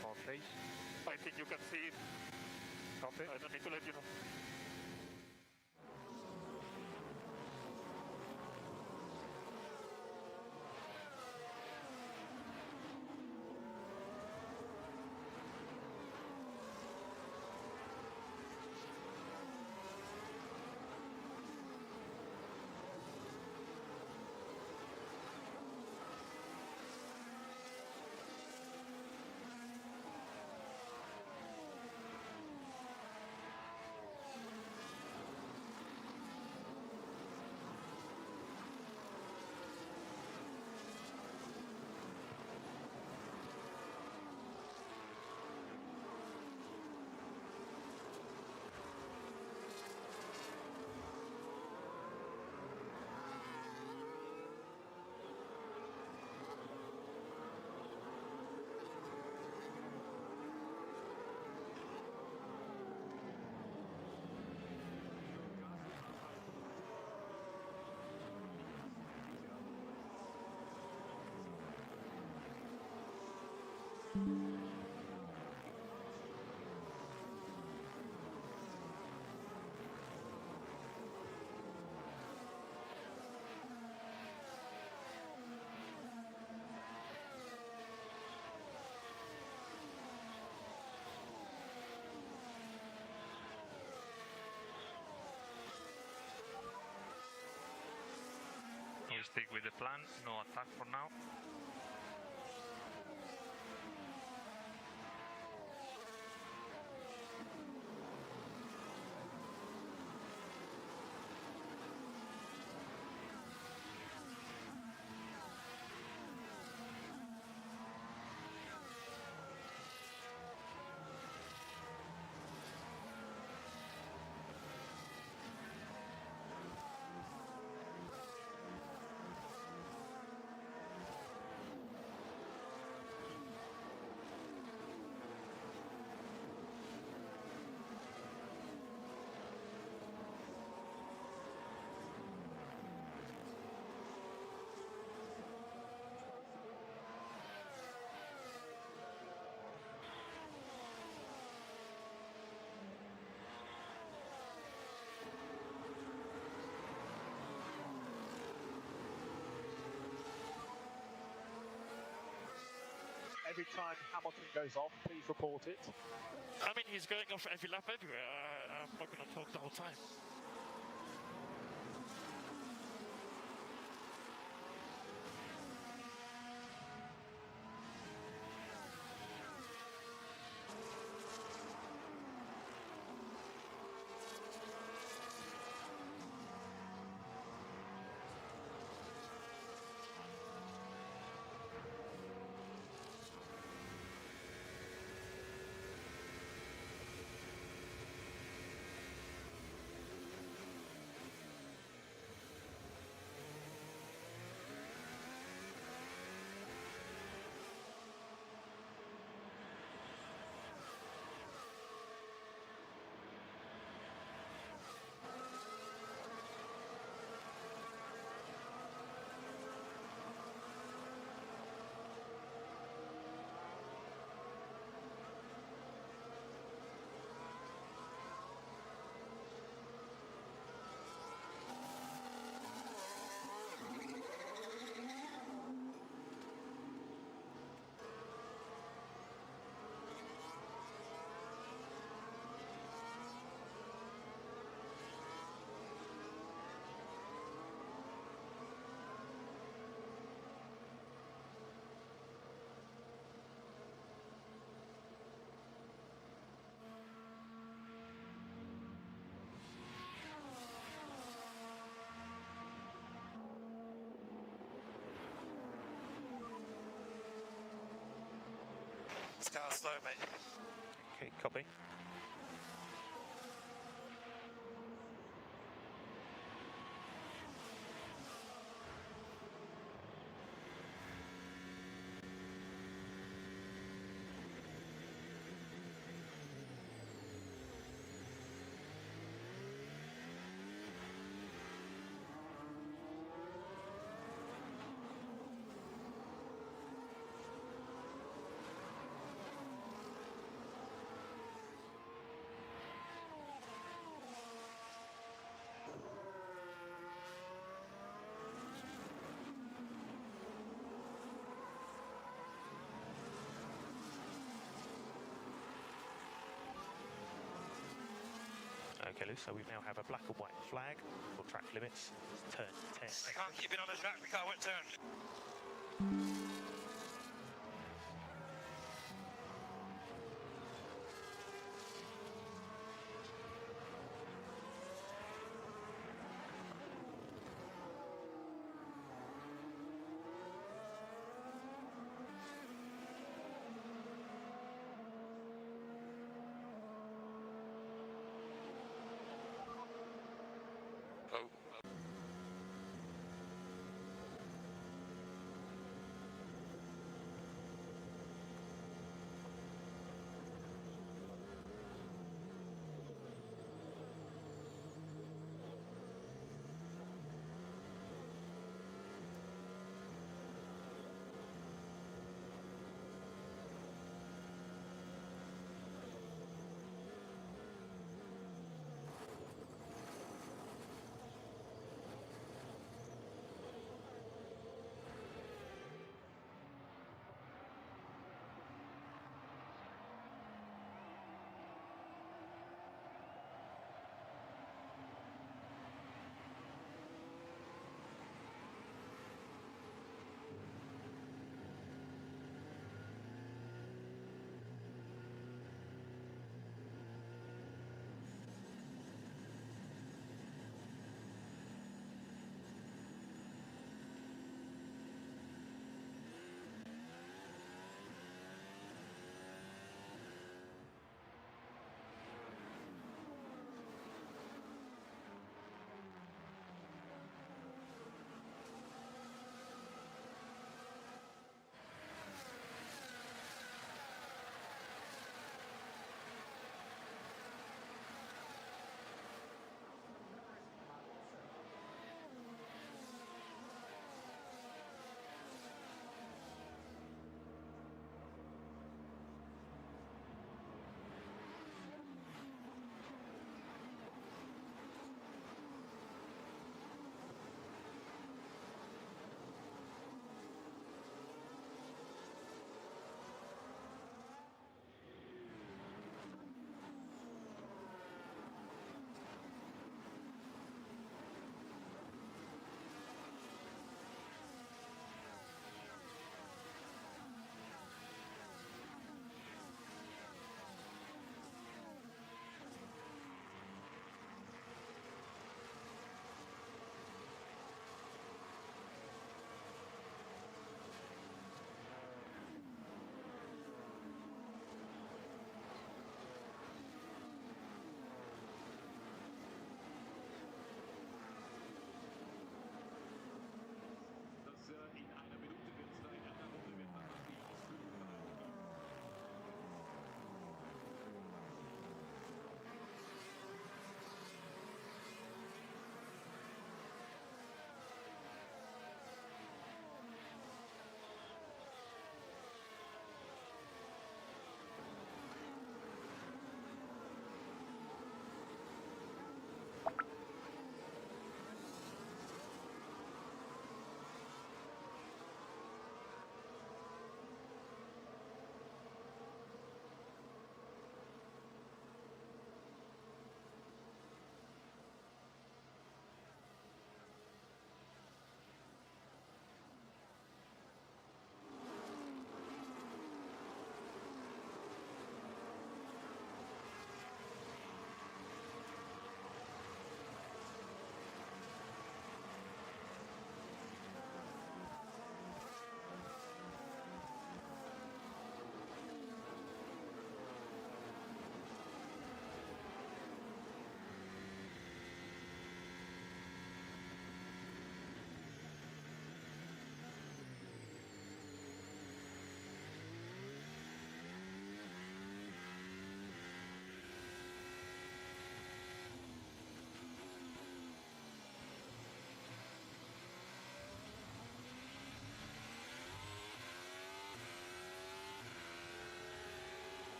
for pace? I think you can see it. Copy. I don't need to let you know. We stick with the plan, no attack for now. Every time Hamilton goes off, please report it. I mean, he's going off every lap everywhere. I'm not going to talk the whole time. This car's slow, mate. Okay, copy. Okay, Lou, so we now have a black and white flag for track limits. Turn 10. I can't keep it on the track, the car won't turn.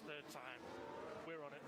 third time. We're on it.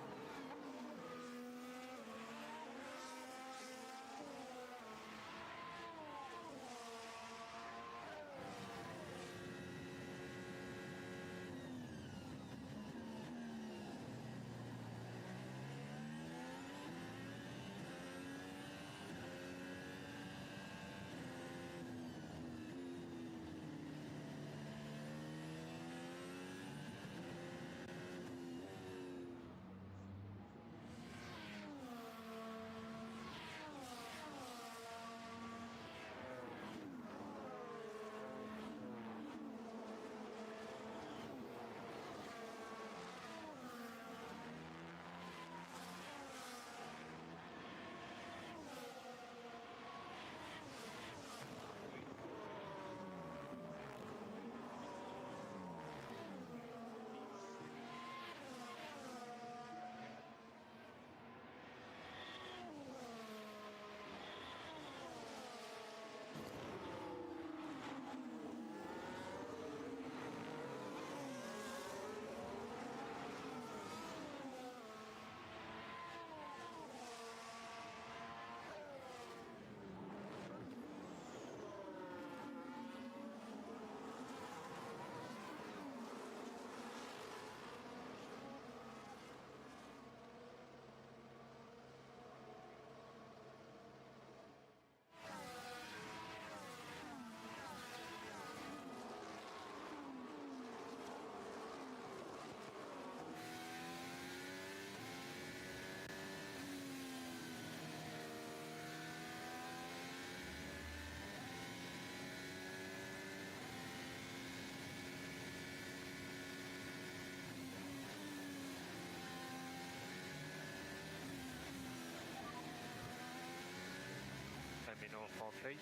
Let me know for please.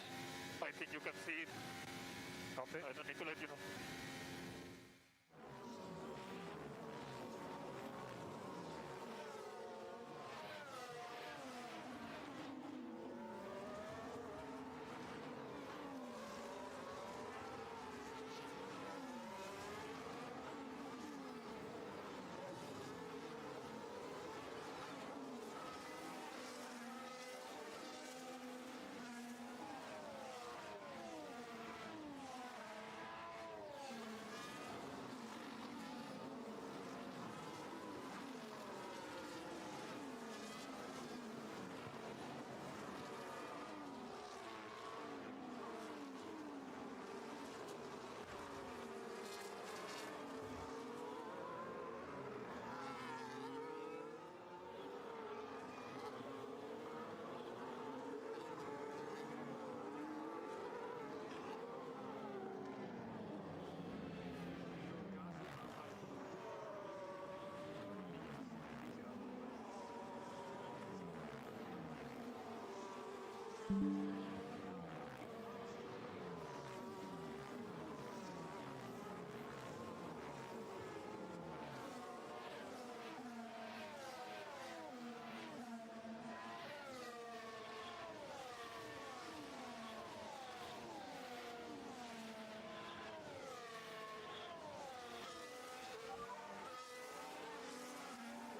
I think you can see it. Copy. I don't need to let you know.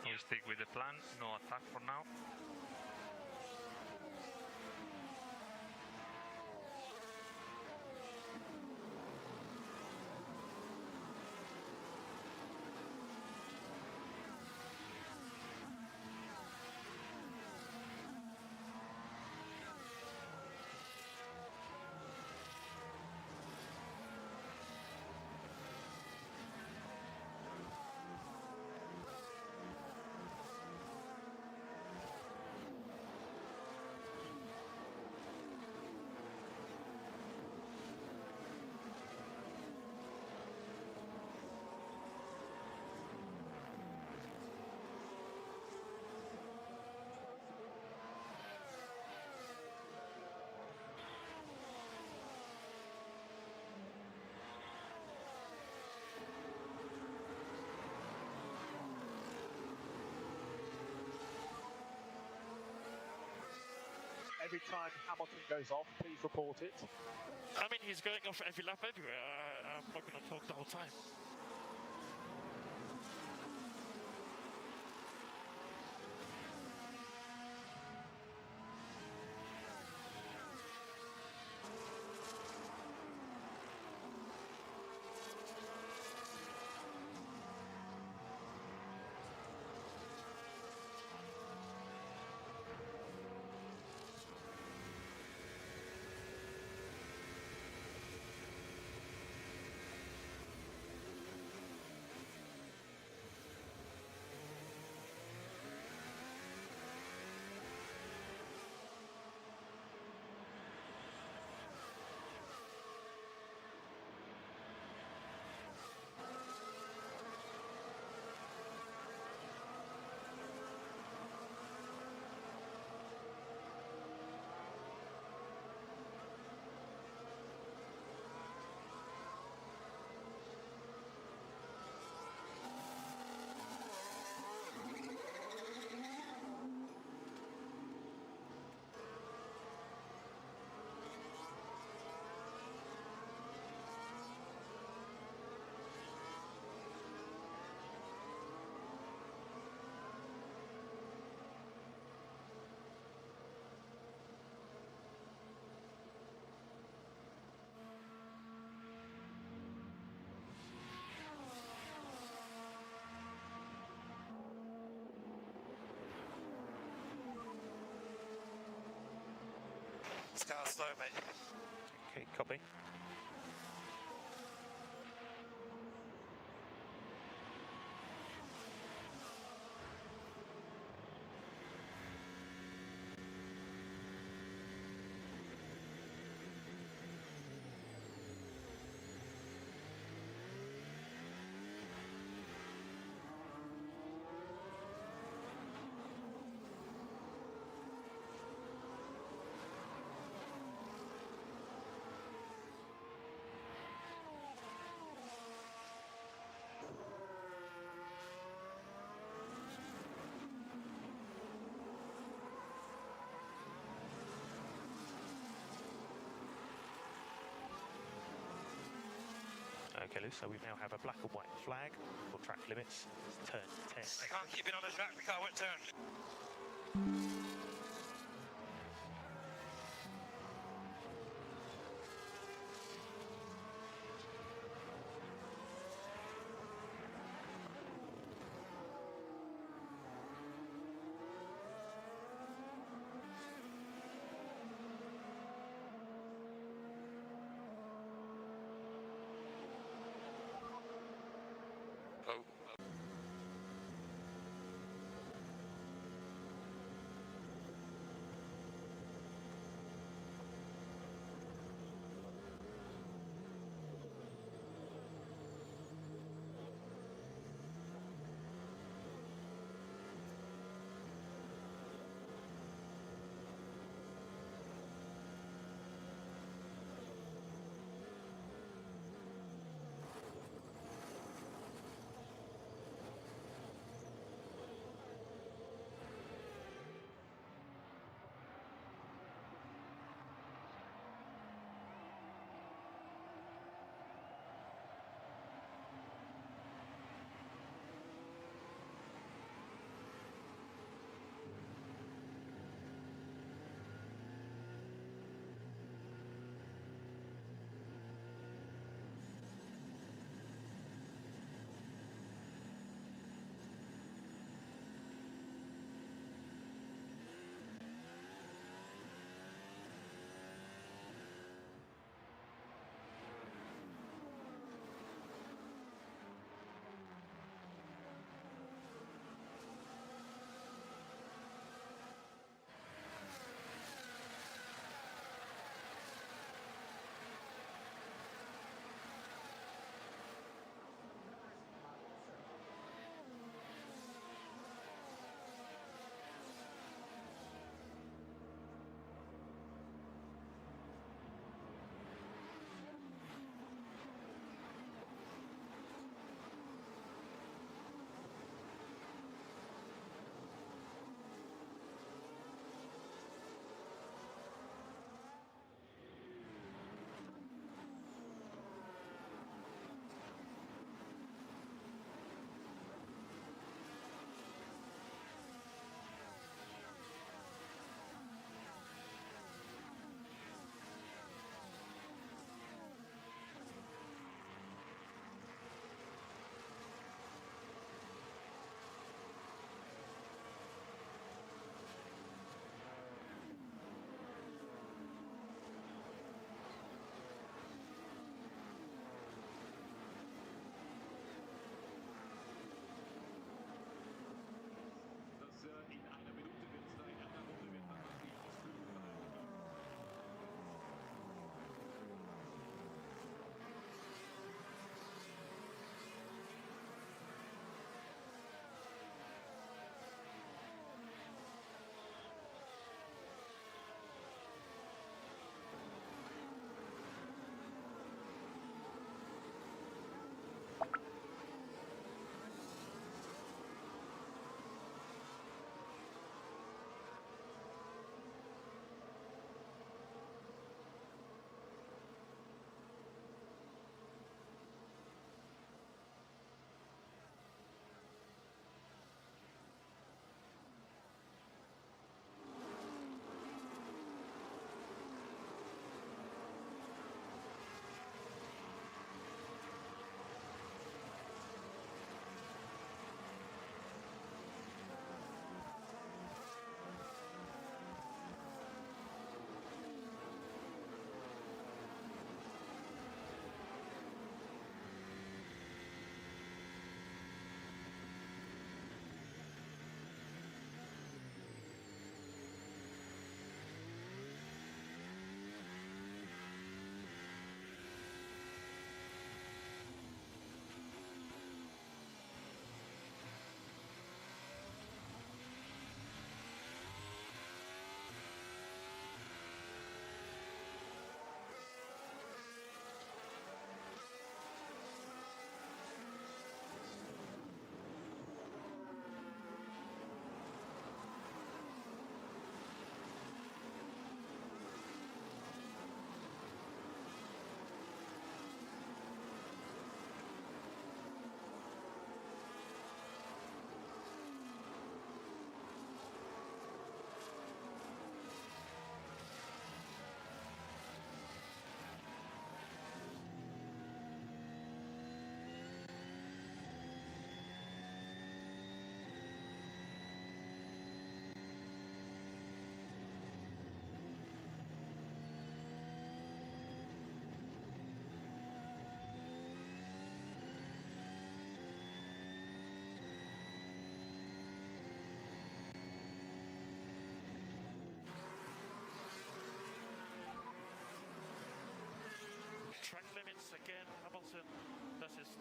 You stick with the plan, no attack for now. Every time Hamilton goes off, please report it. I mean, he's going off every lap everywhere. I'm not going to talk the whole time. This car's slow, mate. Okay, copy. Okay, Lou, so we now have a black and white flag for track limits. Turn 10. I can't keep it on the track, the car won't turn.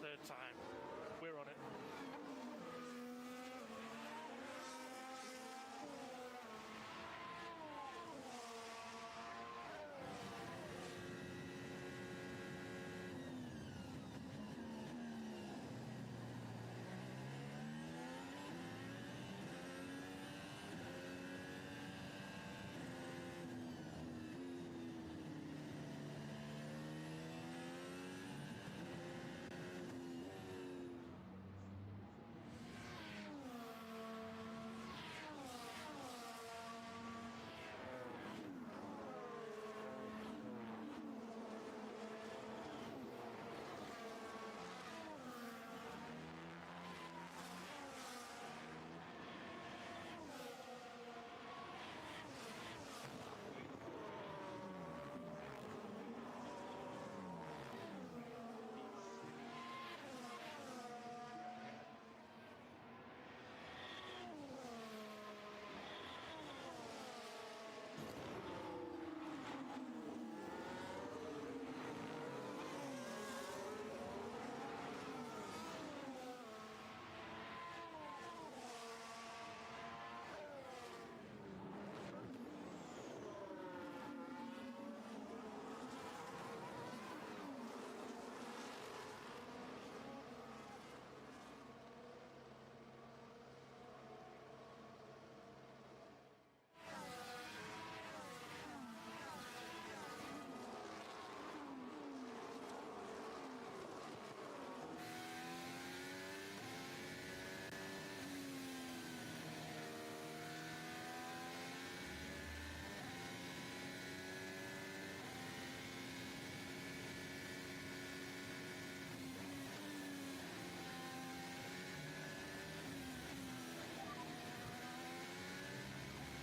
third time. We're on it.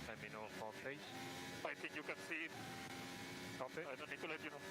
Let me know for place. I think you can see it. Copy. I don't need to let you know.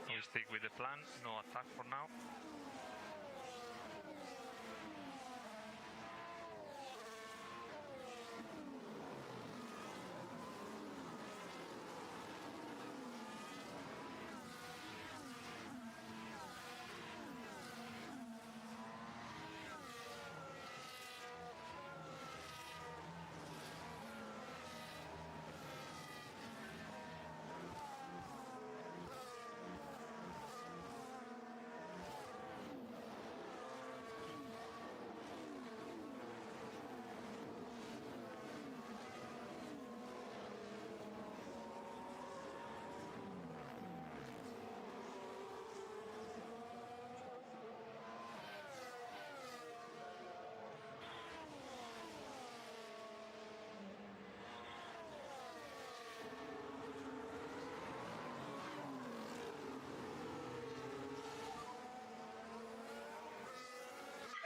You stick with the plan, no attack for now.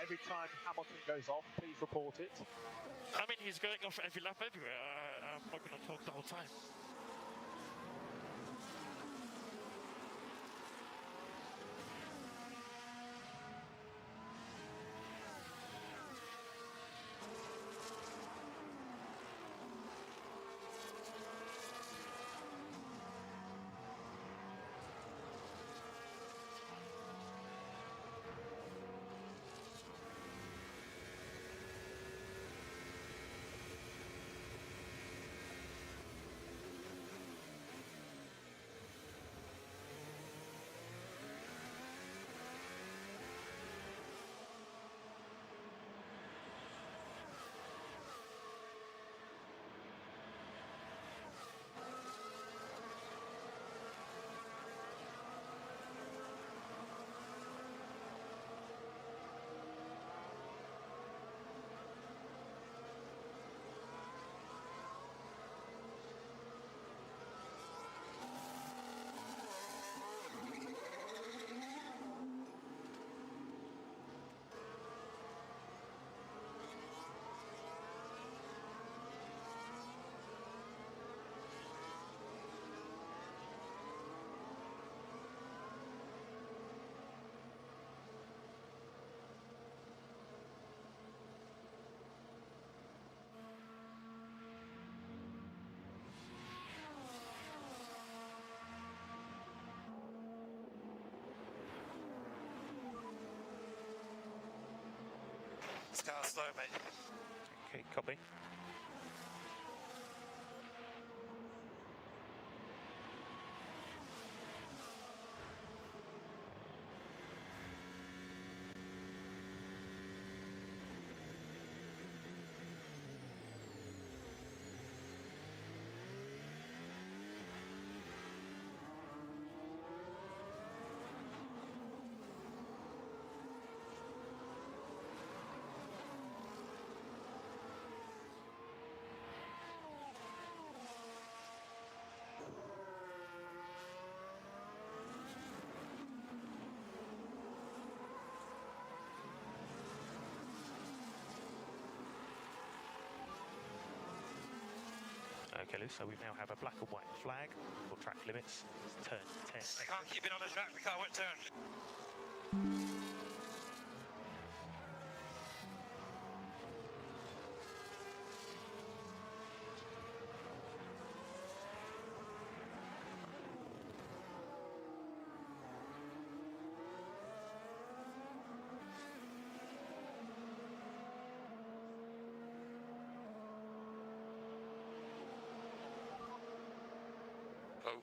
Every time Hamilton goes off, please report it. I mean, he's going off every lap everywhere. I'm not going to talk the whole time. slow, mate. Okay, copy. Okay, so we now have a black and white flag for track limits. Turn 10. I can't keep it on the track, the car won't turn. Oh.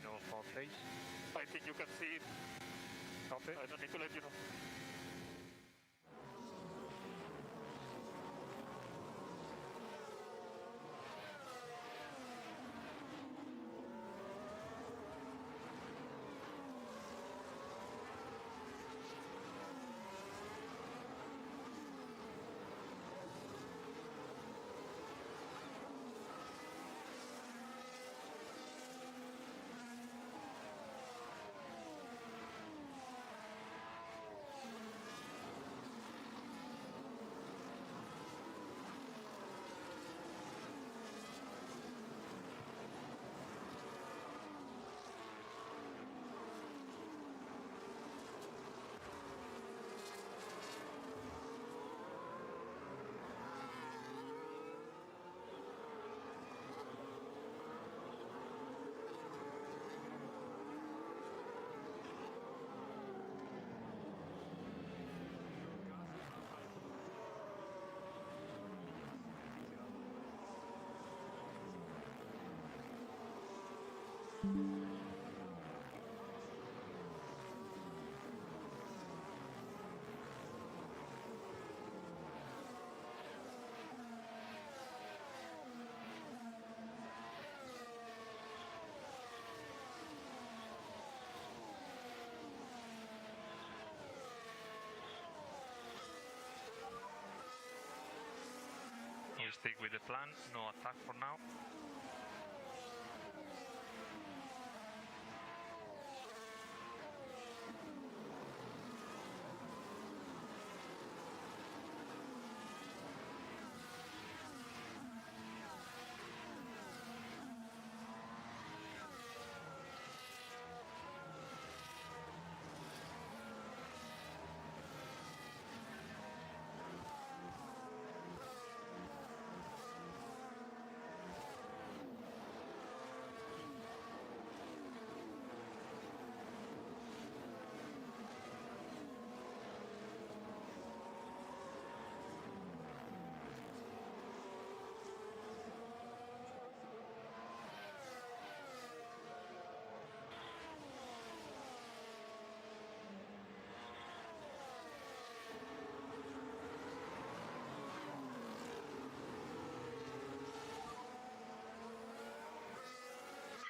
know for place. I think you can see it. Copy. I don't need to let you know. You stick with the plan, no attack for now.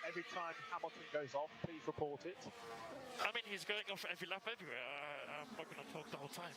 Every time Hamilton goes off, please report it. I mean, he's going off every lap everywhere. I'm not going to talk the whole time.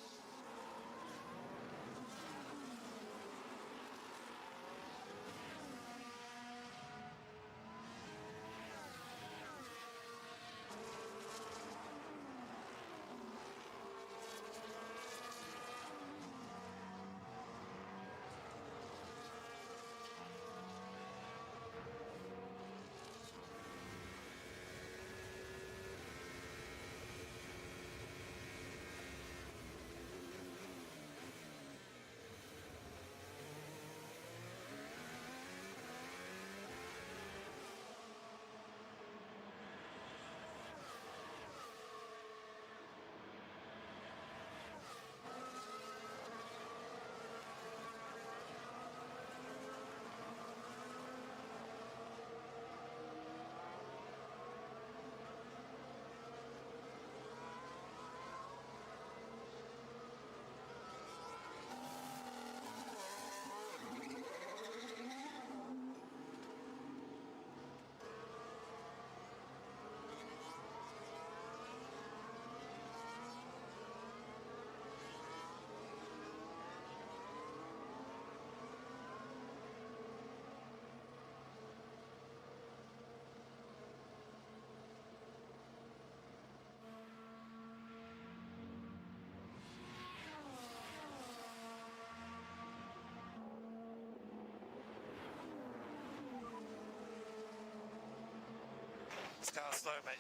It's kind of slow, mate.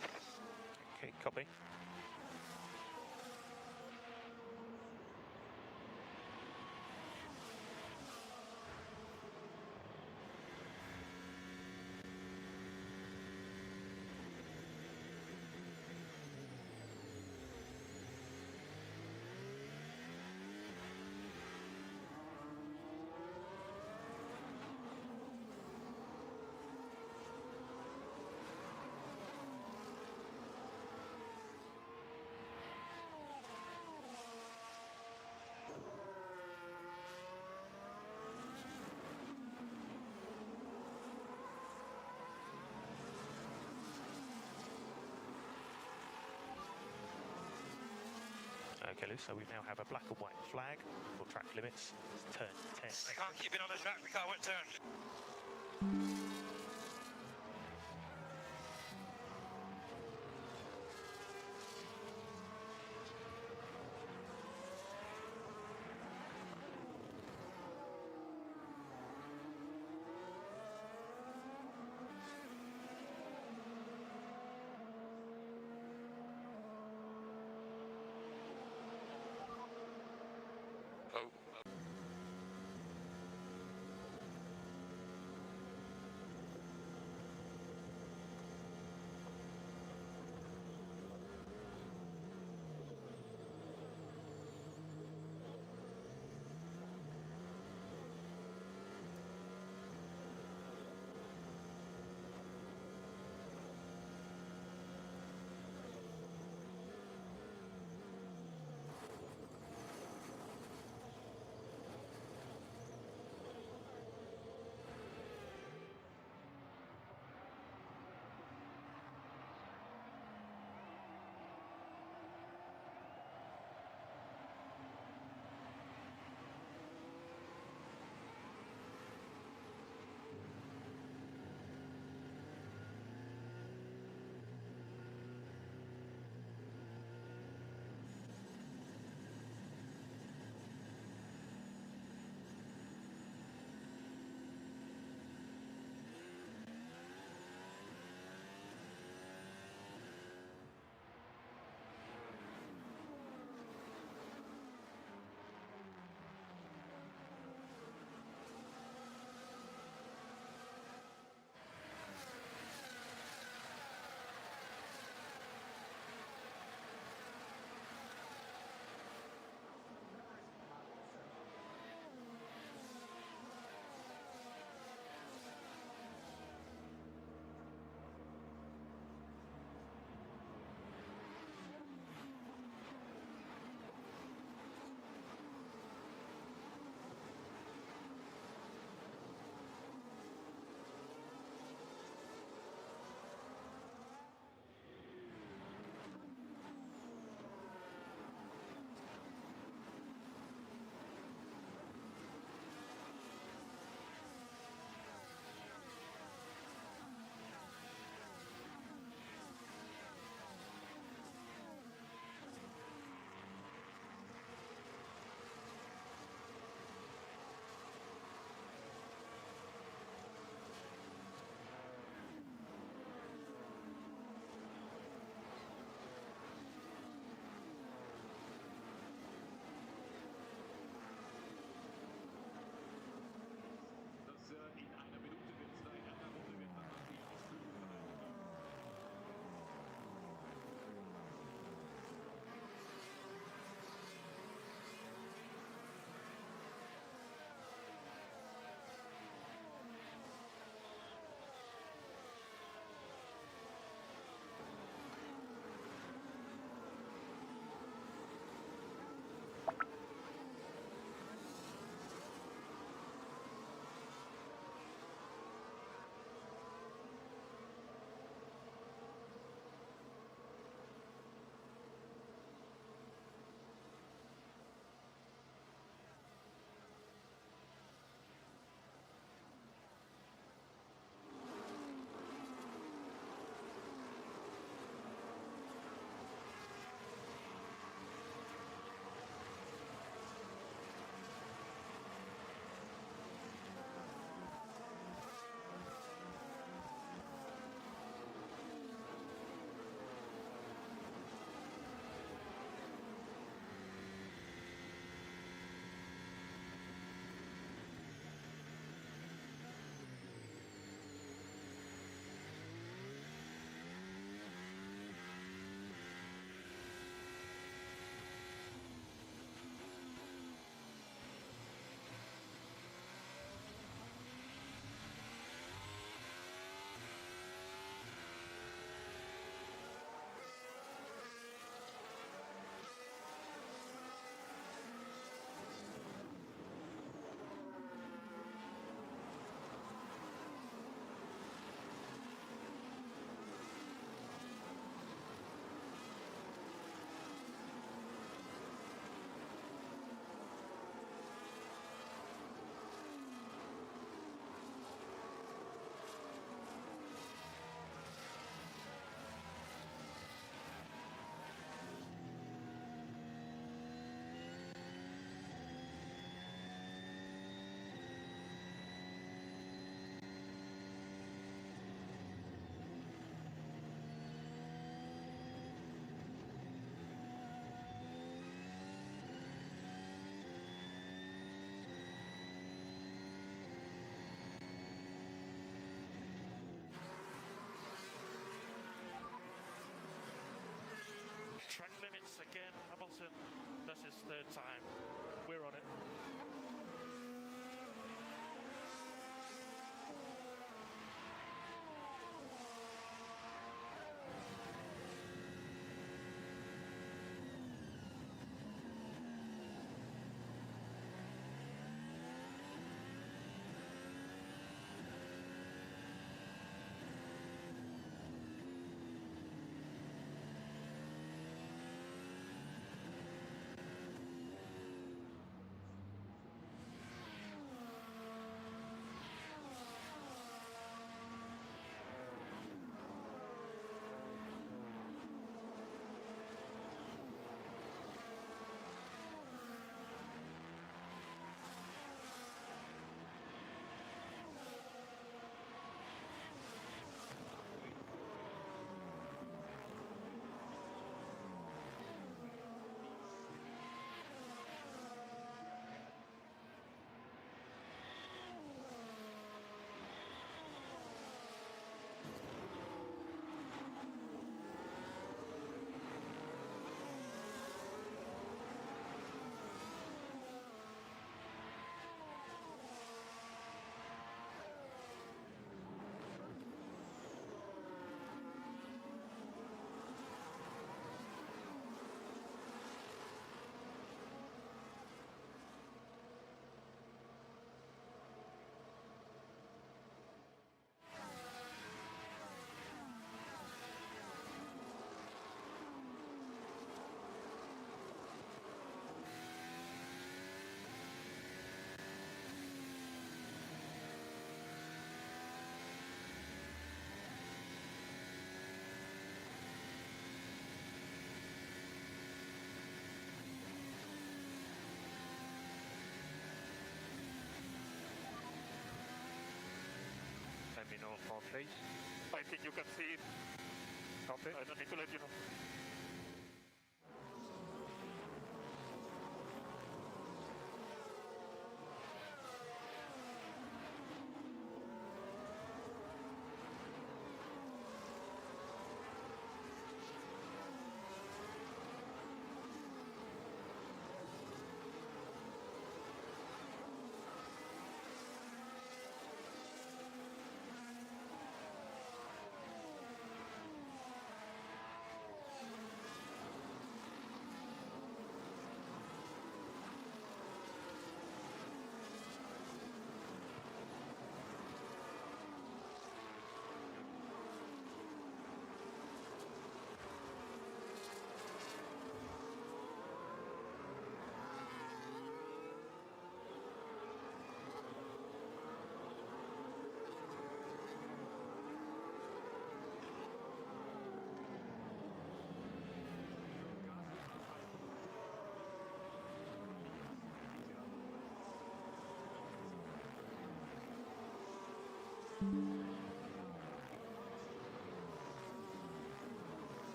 Okay, copy. Okay, Lou, so we now have a black and white flag for track limits. Turn 10. I can't keep it on the track, the car won't turn. his third time. We're on it. Let me know for place. I think you can see it. Copy. I don't need to let you know.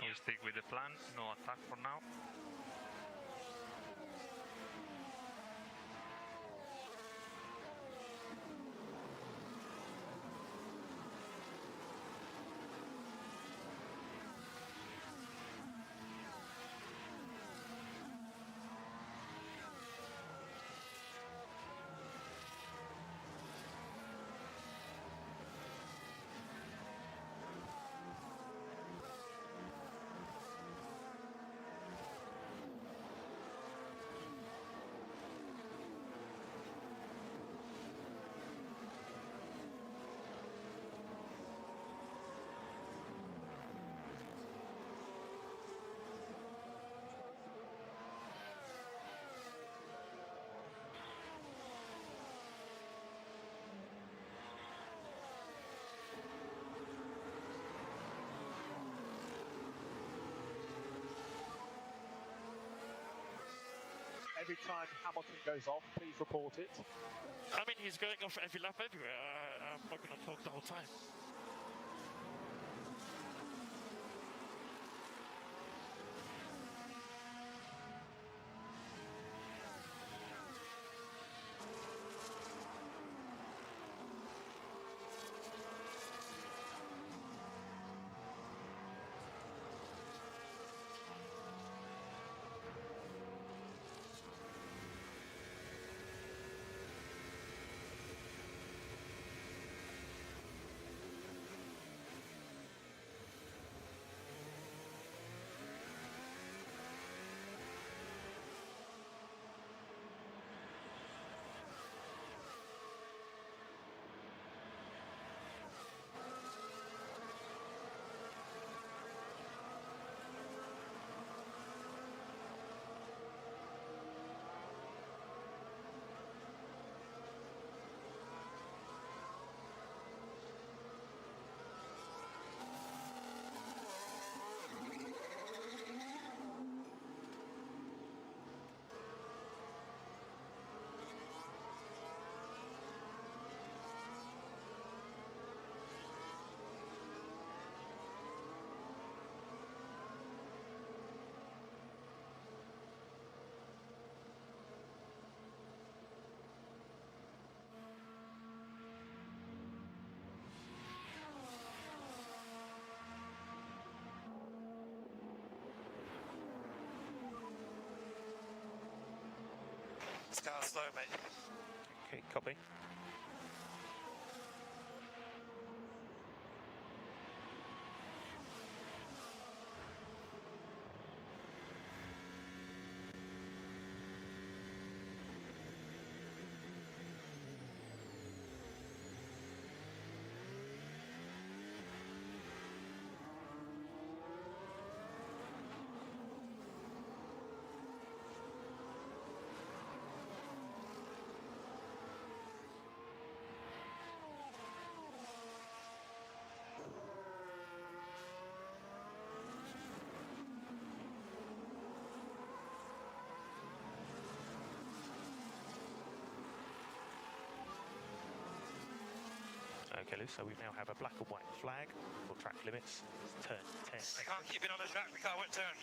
You stick with the plan, no attack for now. Every time Hamilton goes off, please report it. I mean, he's going off every lap everywhere. I'm not going to talk the whole time. This car's slow, mate. Okay, copy. Okay, so we now have a black and white flag for track limits. Turn 10. I can't keep it on the track, the car won't turn.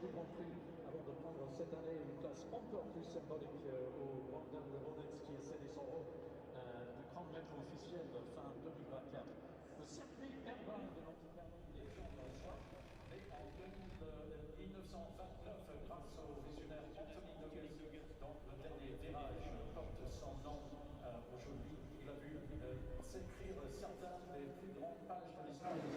tout compris avant de prendre cette année une place encore plus symbolique au Grand de Rolex qui essaie de son rôle du grand maître officiel fin 2024. Le circuit urbain de l'Anticarlie est en choix, mais en 1929, grâce au visionnaire Anthony Doggett, dont le dernier virage porte son nom aujourd'hui, il a vu s'écrire certaines des plus grandes pages de l'histoire des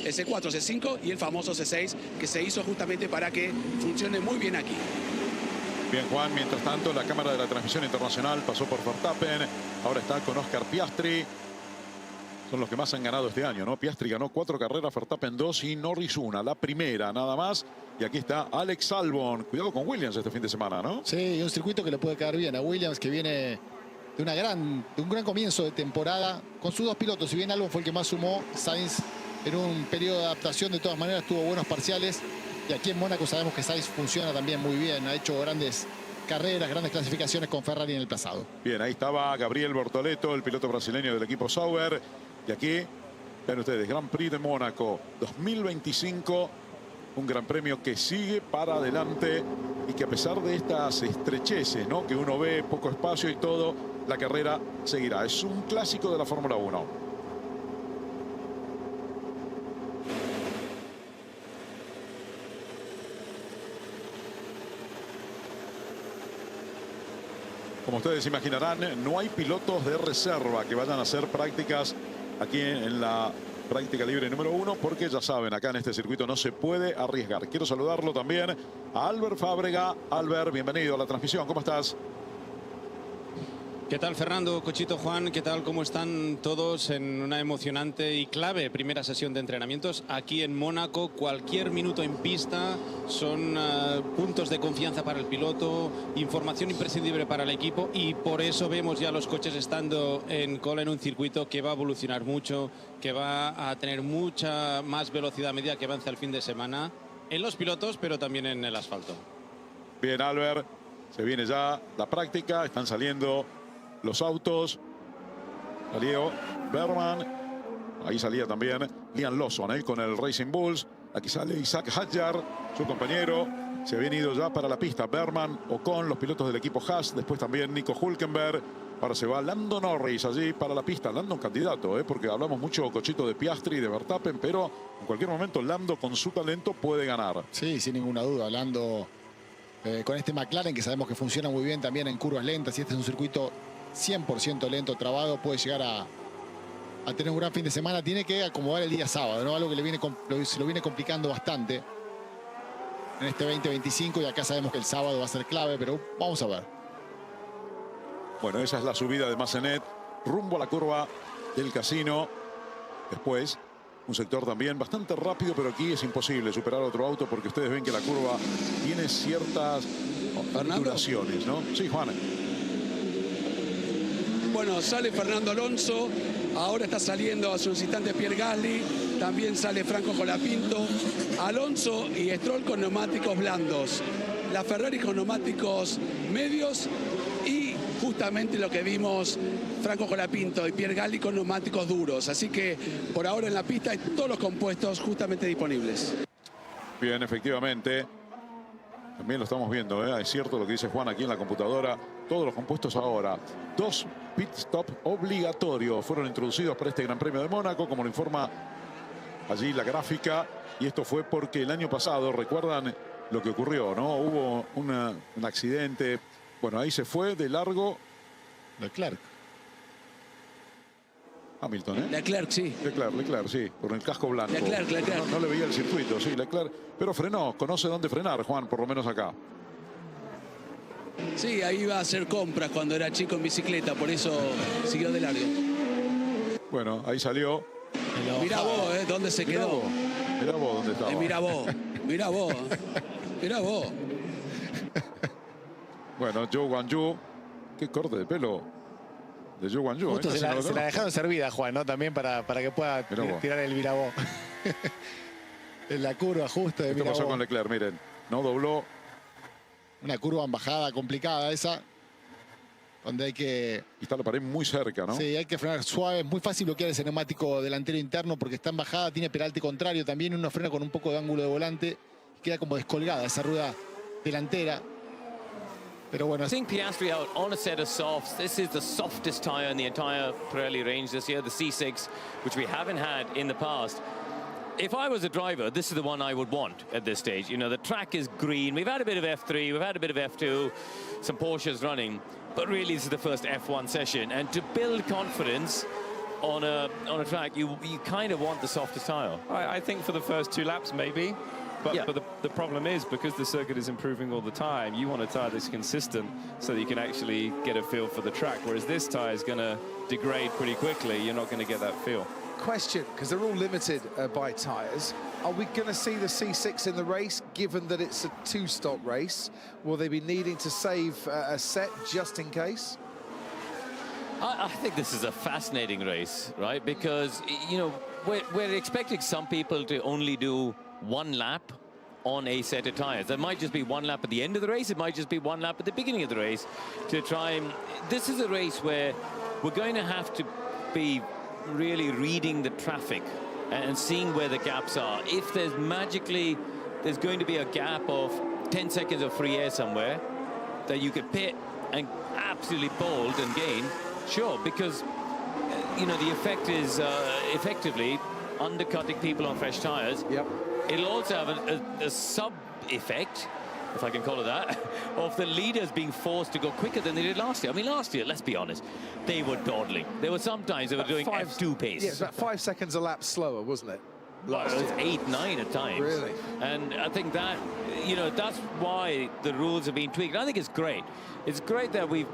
C4, C5 y el famoso C6 que se hizo justamente para que funcione muy bien aquí. Bien, Juan, mientras tanto la cámara de la transmisión internacional pasó por Verstappen, ahora está con Oscar Piastri. Son los que más han ganado este año, ¿no? Piastri ganó 4 carreras, Verstappen 2 y Norris 1, la primera nada más. Y aquí está Alex Albon. Cuidado con Williams este fin de semana, ¿no? Sí, y un circuito que le puede caer bien a Williams, que viene de un gran comienzo de temporada con sus 2 pilotos. Si bien Albon fue el que más sumó, Sainz en un periodo de adaptación de todas maneras tuvo buenos parciales. Y aquí en Mónaco sabemos que Sainz funciona también muy bien. Ha hecho grandes carreras, grandes clasificaciones con Ferrari en el pasado. Bien, ahí estaba Gabriel Bortoleto, el piloto brasileño del equipo Sauber. Y aquí, vean ustedes, Grand Prix de Mónaco 2025. Un gran premio que sigue para adelante y que a pesar de estas estrecheces, ¿no?, que uno ve, poco espacio y todo, la carrera seguirá. Es un clásico de la Fórmula 1. Como ustedes imaginarán, no hay pilotos de reserva que vayan a hacer prácticas aquí en la práctica libre número 1, porque ya saben, acá en este circuito no se puede arriesgar. Quiero saludarlo también a Albert Fábrega. Albert, bienvenido a la transmisión. ¿Cómo estás? ¿Qué tal, Fernando, Cochito, Juan? ¿Qué tal? ¿Cómo están todos en una emocionante y clave primera sesión de entrenamientos aquí en Mónaco? Cualquier minuto en pista son puntos de confianza para el piloto, información imprescindible para el equipo, y por eso vemos ya los coches estando en cola en un circuito que va a evolucionar mucho, que va a tener mucha más velocidad a medida que avance el fin de semana en los pilotos, pero también en el asfalto. Bien, Albert, se viene ya la práctica, están saliendo los autos. Salió Berman, ahí salía también Liam Lawson, con el Racing Bulls. Aquí sale Isaac Hadjar, su compañero. Se habían ido ya para la pista Berman, Ocon, los pilotos del equipo Haas. Después también Nico Hülkenberg. Ahora se va Lando Norris allí para la pista. Lando un candidato, porque hablamos mucho, Cochito, de Piastri y de Verstappen, pero en cualquier momento Lando con su talento puede ganar. Sí, sin ninguna duda. Lando con este McLaren, que sabemos que funciona muy bien también en curvas lentas, y este es un circuito 100% lento, trabado, puede llegar a tener un gran fin de semana. Tiene que acomodar el día sábado, ¿no? Algo que se lo viene complicando bastante en este 2025, y acá sabemos que el sábado va a ser clave, pero vamos a ver. Bueno, esa es la subida de Massenet rumbo a la curva del casino. Después, un sector también bastante rápido, pero aquí es imposible superar otro auto, porque ustedes ven que la curva tiene ciertas duraciones, ¿no? Sí, Juan. Bueno, sale Fernando Alonso, ahora está saliendo hace unos instantes Pierre Gasly, también sale Franco Colapinto, Alonso y Stroll con neumáticos blandos, la Ferrari con neumáticos medios, y justamente lo que vimos, Franco Colapinto y Pierre Gasly con neumáticos duros. Así que por ahora en la pista hay todos los compuestos justamente disponibles. Bien, efectivamente. También lo estamos viendo, es cierto lo que dice Juan aquí en la computadora. Todos los compuestos ahora. 2 pit stop obligatorios fueron introducidos para este Gran Premio de Mónaco, como lo informa allí la gráfica. Y esto fue porque el año pasado, recuerdan lo que ocurrió, ¿no? Hubo un accidente. Bueno, ahí se fue de largo Leclerc. Hamilton, Leclerc, sí. Leclerc, sí, por el casco blanco. Leclerc. No le veía el circuito, sí, Leclerc. Pero frenó, conoce dónde frenar, Juan, por lo menos acá. Sí, ahí iba a hacer compras cuando era chico en bicicleta, por eso siguió de largo. Bueno, ahí salió. Mirá vos, ¿dónde se quedó? Mirá vos dónde estaba. Mira vos, mira vos, mira vos. Bueno, Zhou Guanyu. Qué corte de pelo de Zhou Guanyu. Justo Casi se no lo la conozco. dejaron servida, Juan, ¿no? También para que pueda Mirá vos. tirar el virabó. En la curva justo de Esto pasó Mirabó. con Leclerc, miren. No dobló. Una curva en bajada complicada esa. Donde hay que... Y está la pared muy cerca, ¿no? Sí, hay que frenar suave. Es muy fácil bloquear ese neumático delantero interno porque está en bajada, tiene peralte contrario también. Uno frena con un poco de ángulo de volante. Queda como descolgada esa rueda delantera. Pero bueno, I think Piastri out on a set of softs. This is the softest tyre in the entire Pirelli range this year, the C6, which we haven't had in the past. If I was a driver, this is the one I would want at this stage. You know, the track is green. We've had a bit of F3, we've had a bit of F2, some Porsches running, but really this is the first F1 session. And to build confidence on a track, you kind of want the softest tyre. I think for the first 2 laps, maybe. But, Yeah. but the problem is, because the circuit is improving all the time, you want a tyre that's consistent so that you can actually get a feel for the track. Whereas this tyre is going to degrade pretty quickly. You're not going to get that feel. Question, because they're all limited by tyres. Are we going to see the C6 in the race, given that it's a 2-stop race? Will they be needing to save a set just in case? I think this is a fascinating race, right? Because, you know, we're expecting some people to only do 1 lap on a set of tyres. There might just be 1 lap at the end of the race. It might just be 1 lap at the beginning of the race to try and... This is a race where we're going to have to be really reading the traffic and seeing where the gaps are. If there's there's going to be a gap of 10 seconds of free air somewhere that you could pit and absolutely bold and gain, sure, because, you know, the effect is effectively undercutting people on fresh tyres. Yep. It'll also have a sub-effect, if I can call it that, of the leaders being forced to go quicker than they did last year. I mean, last year, let's be honest, they were dawdling. There were sometimes they were doing F2 pace. Yeah, it's about 5 seconds a lap slower, wasn't it? It was 8, 9 at times. Really? And I think that, you know, that's why the rules have been tweaked. I think it's great. It's great that we've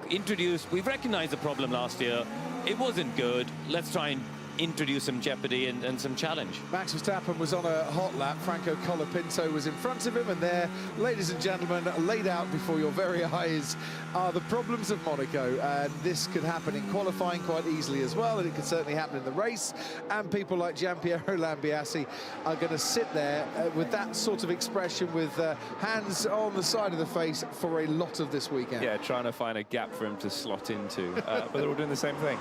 recognized the problem last year. It wasn't good. Let's try and introduce some jeopardy and some challenge. Max Verstappen was on a hot lap. Franco Colapinto was in front of him, and there, ladies and gentlemen, laid out before your very eyes are the problems of Monaco. And this could happen in qualifying quite easily as well, and it could certainly happen in the race. And people like Gianpiero Lambiase are going to sit there with that sort of expression, with hands on the side of the face for a lot of this weekend. Yeah, trying to find a gap for him to slot into. But they're all doing the same thing.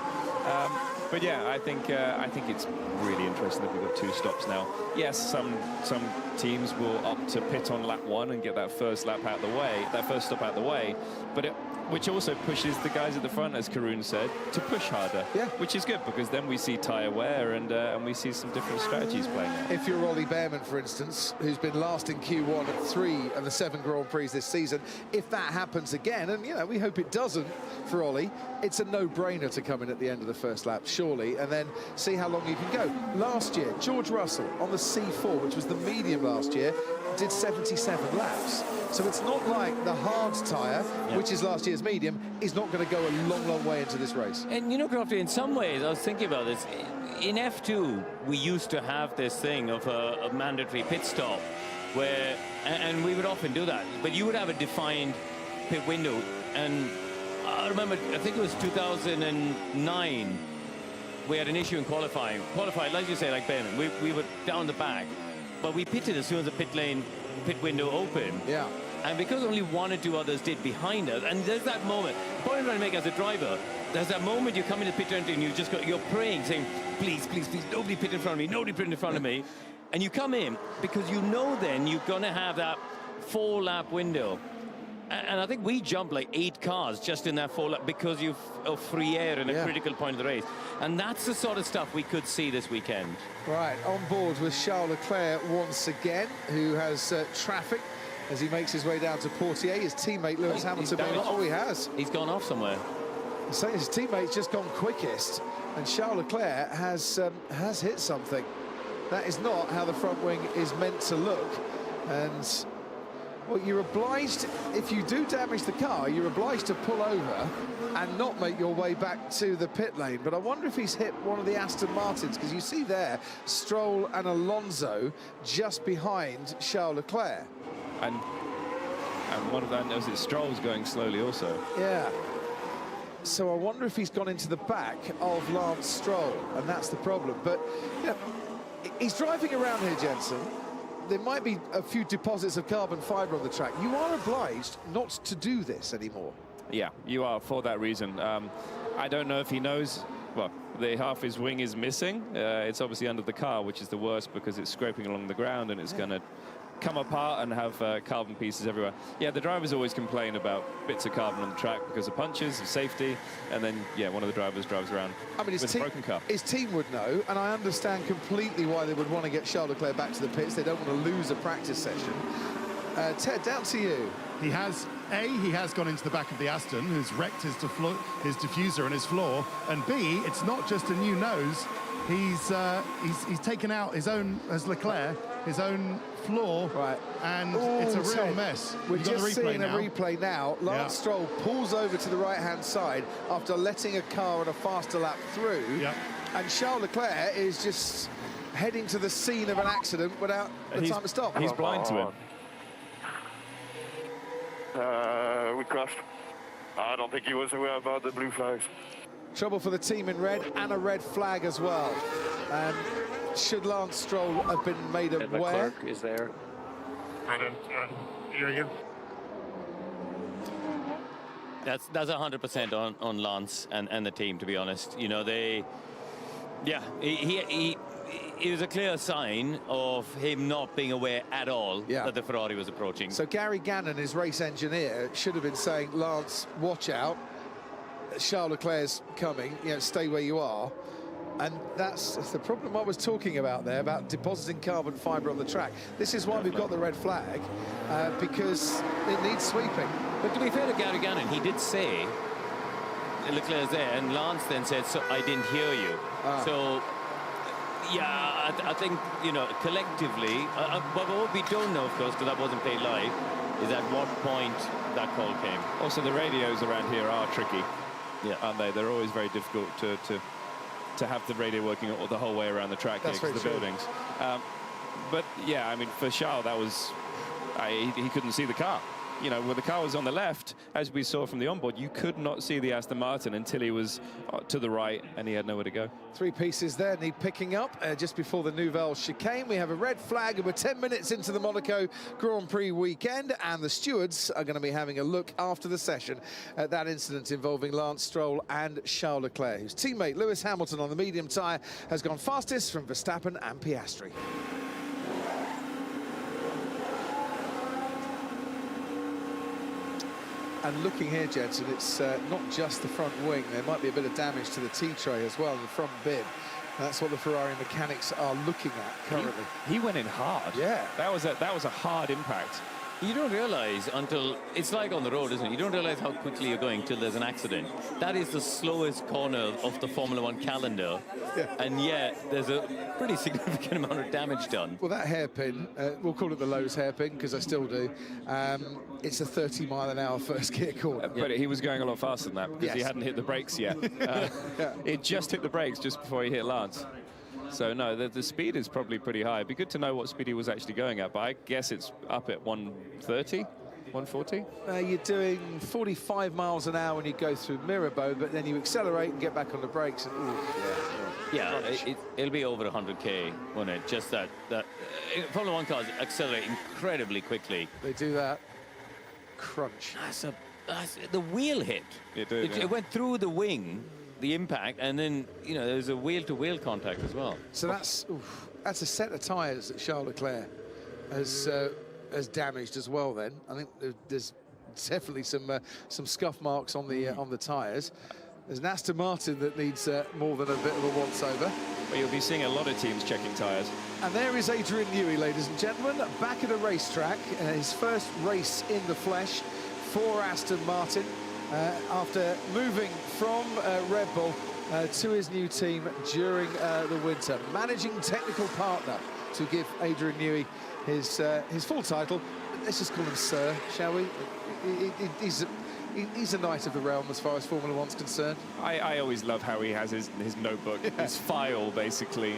But yeah, I think it's really interesting that we've got 2 stops now. Yes, some teams will opt to pit on lap 1 and get that first lap out of the way, that first stop out of the way, but which also pushes the guys at the front, as Karun said, to push harder. Yeah. Which is good, because then we see tyre wear and we see some different strategies playing out. If you're Ollie Behrman, for instance, who's been last in Q1 at 3 of the 7 Grand Prix this season, if that happens again, and, you know, we hope it doesn't for Ollie, it's a no-brainer to come in at the end of the first lap, surely, and then see how long you can go. Last year, George Russell on the C4, which was the medium last year, did 77 laps. So it's not like the hard tyre, which is last year's medium, is not going to go a long, long way into this race. And, you know, Crofty, in some ways, I was thinking about this. In F2, we used to have this thing of a mandatory pit stop, where, and we would often do that, but you would have a defined pit window. And I remember, I think it was 2009, we had an issue in qualifying. Qualified, like you say, like Ben, we were down the back, but we pitted as soon as the pit window opened. Yeah. And because only 1 or 2 others did behind us, and there's that moment, the point I'm trying to make as a driver, there's that moment you come into pit entry and you're praying, saying, please, please, please, nobody pit in front of me, nobody pit in front of me. And you come in because you know then you're going to have that 4-lap window. And I think we jumped like 8 cars just in that 4-lap because of free air in a critical point of the race. And that's the sort of stuff we could see this weekend. Right, on board with Charles Leclerc once again, who has traffic as he makes his way down to Portier. His teammate Lewis Hamilton, he has. He's gone off somewhere. So his teammate's just gone quickest, and Charles Leclerc has hit something. That is not how the front wing is meant to look. And Well, you're obliged, if you do damage the car, you're obliged to pull over and not make your way back to the pit lane. But I wonder if he's hit one of the Aston Martins, because you see there, Stroll and Alonso just behind Charles Leclerc. And one of them knows that Stroll's going slowly also. Yeah. So I wonder if he's gone into the back of Lance Stroll, and that's the problem. But yeah, he's driving around here, Jensen. There might be a few deposits of carbon fibre on the track. You are obliged not to do this anymore. Yeah, you are, for that reason. I don't know if he knows, well, half his wing is missing. It's obviously under the car, which is the worst because it's scraping along the ground and it's going to come apart and have carbon pieces everywhere. Yeah, the drivers always complain about bits of carbon on the track because of punches, of safety, and then, yeah, one of the drivers drives around with a broken car. His team would know, and I understand completely why they would want to get Charles Leclerc back to the pits. They don't want to lose a practice session. Ted, down to you. He has gone into the back of the Aston, who's wrecked his diffuser and his floor, and B, it's not just a new nose. He's taken out his own, as Leclerc, his own floor, right, and it's a real mess. We're just seeing a replay now. Lance Stroll pulls over to the right-hand side after letting a car on a faster lap through, and Charles Leclerc is just heading to the scene of an accident without the time to stop. He's blind to him. We crashed. I don't think he was aware about the blue flags. Trouble for the team in red, and a red flag as well. Should Lance Stroll have been made aware? Leclerc is there. I don't hear you. That's 100% on Lance and the team, to be honest. You know, it was a clear sign of him not being aware at all that the Ferrari was approaching. So Gary Gannon, his race engineer, should have been saying, Lance, watch out. Charles Leclerc's coming, stay where you are. And that's the problem I was talking about there, about depositing carbon fibre on the track. This is why we've got the red flag, because it needs sweeping. But to be fair to Gary Gannon, he did say Leclerc's there, and Lance then said, so I didn't hear you. So, yeah, I think, collectively, but what we don't know, of course, because that wasn't played live, is at what point that call came. Also, the radios around here are tricky, aren't they? They're always very difficult to have the radio working the whole way around the track here because of the buildings. But yeah, I mean, for Charles, that was he couldn't see the car. When the car was on the left, as we saw from the onboard, you could not see the Aston Martin until he was to the right and he had nowhere to go. 3 pieces there need picking up just before the Nouvelle chicane. We have a red flag and we're 10 minutes into the Monaco Grand Prix weekend, and the stewards are going to be having a look after the session at that incident involving Lance Stroll and Charles Leclerc, whose teammate Lewis Hamilton on the medium tyre has gone fastest from Verstappen and Piastri. And looking here, Jensen, it's not just the front wing. There might be a bit of damage to the T-tray as well, the front bib. And that's what the Ferrari mechanics are looking at currently. He went in hard. Yeah. That was a hard impact. You don't realize until, it's like on the road, isn't it? You don't realize how quickly you're going till there's an accident. That is the slowest corner of the Formula One calendar. And yet there's a pretty significant amount of damage done. Well, that hairpin, we'll call it the Lowe's hairpin because I still do. It's a 30-mile-an-hour first gear corner. But he was going a lot faster than that because he hadn't hit the brakes yet. It just hit the brakes just before he hit Lance. So, no, the speed is probably pretty high. It'd be good to know what speed he was actually going at, but I guess it's up at 130, 140? You're doing 45 miles an hour when you go through Mirabeau, but then you accelerate and get back on the brakes. And, it'll be over 100k, won't it? Just that Formula One cars accelerate incredibly quickly. They do that. Crunch. The wheel hit. It went through the wing, the impact, and then there's a wheel-to-wheel contact as well. So that's a set of tyres that Charles Leclerc has damaged as well. Then I think there's definitely some scuff marks on the tyres. There's an Aston Martin that needs more than a bit of a once-over. Well, you'll be seeing a lot of teams checking tyres. And there is Adrian Newey, ladies and gentlemen, back at a racetrack. His first race in the flesh for Aston Martin. After moving from Red Bull to his new team during the winter. Managing technical partner to give Adrian Newey his full title. let's just call him Sir, shall we? He's a knight of the realm as far as Formula One's concerned. I always love how he has his notebook, his file, basically.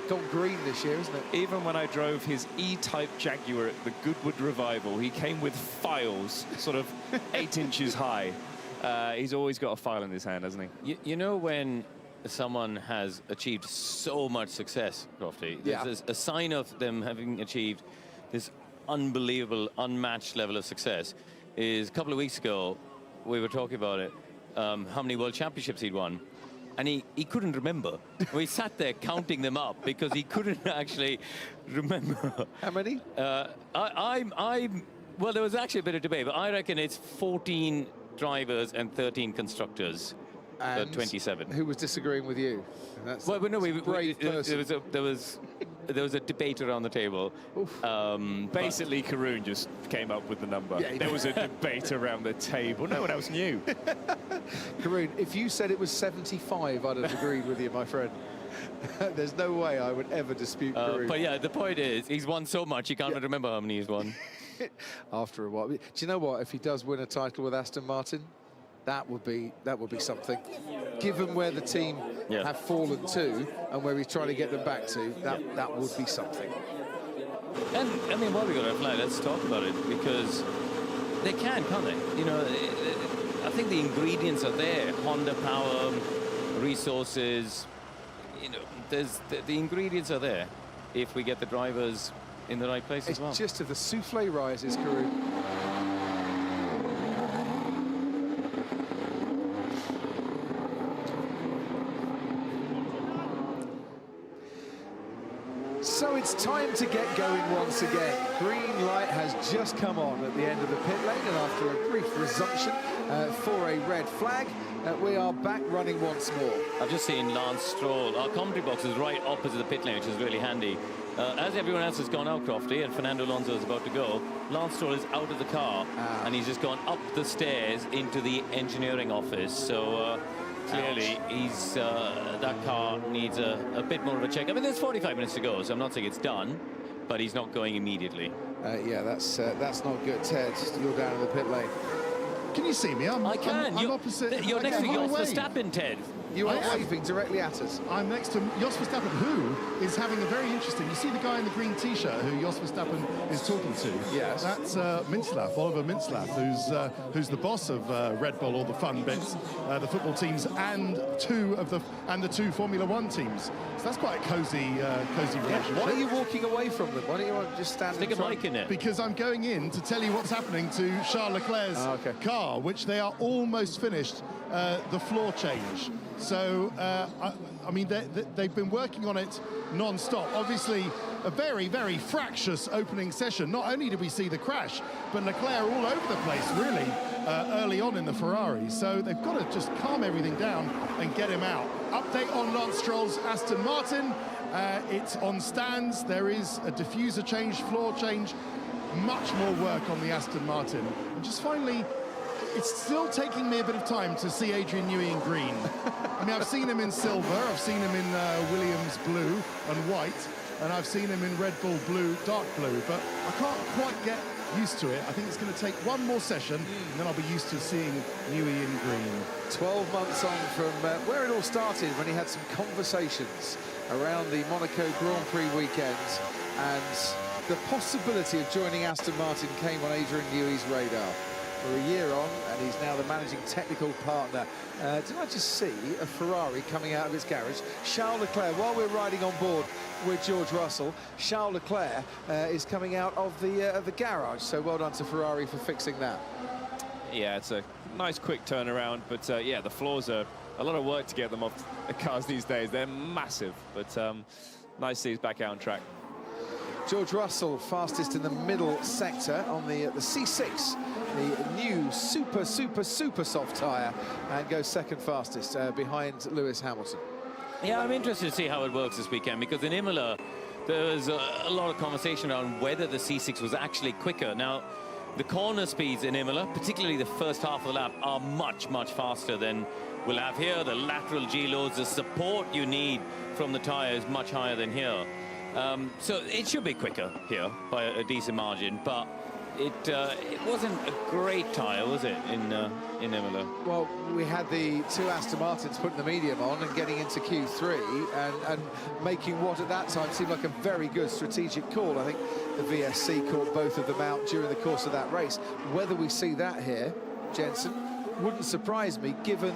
Gone green this year, isn't it? Even when I drove his E-Type Jaguar at the Goodwood Revival, he came with files, sort of 8 inches high. He's always got a file in his hand, hasn't he? You know when someone has achieved so much success, Crofty, there's a sign of them having achieved this unbelievable, unmatched level of success is a couple of weeks ago, we were talking about it, how many world championships he'd won. And he couldn't remember. We sat there counting them up because he couldn't actually remember. How many? Well, there was actually a bit of debate, but I reckon it's 14 drivers and 13 constructors. And 27. Who was disagreeing with you? That's well, no, there was a debate around the table. Basically, Karun just came up with the number. Yeah, there was a debate around the table. No one else knew. Karun, if you said it was 75, I'd have agreed with you, my friend. There's no way I would ever dispute Karun. But yeah, the point is, he's won so much, he can't remember how many he's won. After a while. Do you know what? If he does win a title with Aston Martin, that would be something. Given where the team have fallen to and where he's trying to get them back to, that would be something. And I mean, while we got our flag, let's talk about it, because they can't they? You know, I think the ingredients are there: Honda power, resources. You know, the ingredients are there if we get the drivers in the right place as well. It's just if the souffle rises, Karun. So it's time to get going once again. Green light has just come on at the end of the pit lane, and after a brief resumption for a red flag, we are back running once more. I've just seen Lance Stroll. Our commentary box is right opposite the pit lane, which is really handy. As everyone else has gone out, Crofty, and Fernando Alonso is about to go, Lance Stroll is out of the car, and he's just gone up the stairs into the engineering office. So clearly, that car needs a bit more of a check. I mean, there's 45 minutes to go, so I'm not saying it's done, but he's not going immediately. Yeah, that's not good. Ted, you're down in the pit lane. Can you see me? I can. I'm opposite. You're next to Jos Verstappen, Ted. You are waving directly at us. I'm next to Jos Verstappen, who is having a very interesting... You see the guy in the green T-shirt who Jos Verstappen is talking to? Yes. That's Mintzlaff, Oliver Mintzlaff, who's the boss of Red Bull, all the fun bits, the football teams, and the two Formula One teams. So that's quite a cozy relationship. Why are you walking away from them? Why don't you just stand Stick a mic in it? Because I'm going in to tell you what's happening to Charles Leclerc's car, which they are almost finished the floor change. So, I mean, they've been working on it non-stop. Obviously, a very, very fractious opening session. Not only did we see the crash, but Leclerc all over the place, really, early on in the Ferrari. So they've got to just calm everything down and get him out. Update on Lance Stroll's Aston Martin. It's on stands. There is a diffuser change, floor change, much more work on the Aston Martin. And just finally, it's still taking me a bit of time to see Adrian Newey in green. I mean, I've seen him in silver, I've seen him in Williams blue and white, and I've seen him in Red Bull blue, dark blue, but I can't quite get used to it. I think it's going to take one more session, and then I'll be used to seeing Newey in green. 12 months on from where it all started, when he had some conversations around the Monaco Grand Prix weekend, and the possibility of joining Aston Martin came on Adrian Newey's radar. For a year on, and he's now the managing technical partner. Did I just see a Ferrari coming out of its garage? Charles Leclerc, while we're riding on board with George Russell, Charles Leclerc is coming out of the garage. So well done to Ferrari for fixing that. Yeah, it's a nice quick turnaround, but yeah, the floors are a lot of work to get them off the cars these days. They're massive, but nice to see he's back out on track. George Russell, fastest in the middle sector on the C6, the new super soft tyre, and goes second fastest behind Lewis Hamilton. Yeah, I'm interested to see how it works this weekend, because in Imola there was a lot of conversation around whether the C6 was actually quicker. Now, the corner speeds in Imola, particularly the first half of the lap, are much faster than we'll have here. The lateral G-loads, the support you need from the tyre is much higher than here. So it should be quicker here by a decent margin, but it wasn't a great tyre, was it, in Imola? Well, we had the two Aston Martins putting the medium on and getting into Q3 and making what at that time seemed like a very good strategic call. I think the VSC caught both of them out during the course of that race. Whether we see that here, Jensen, wouldn't surprise me, given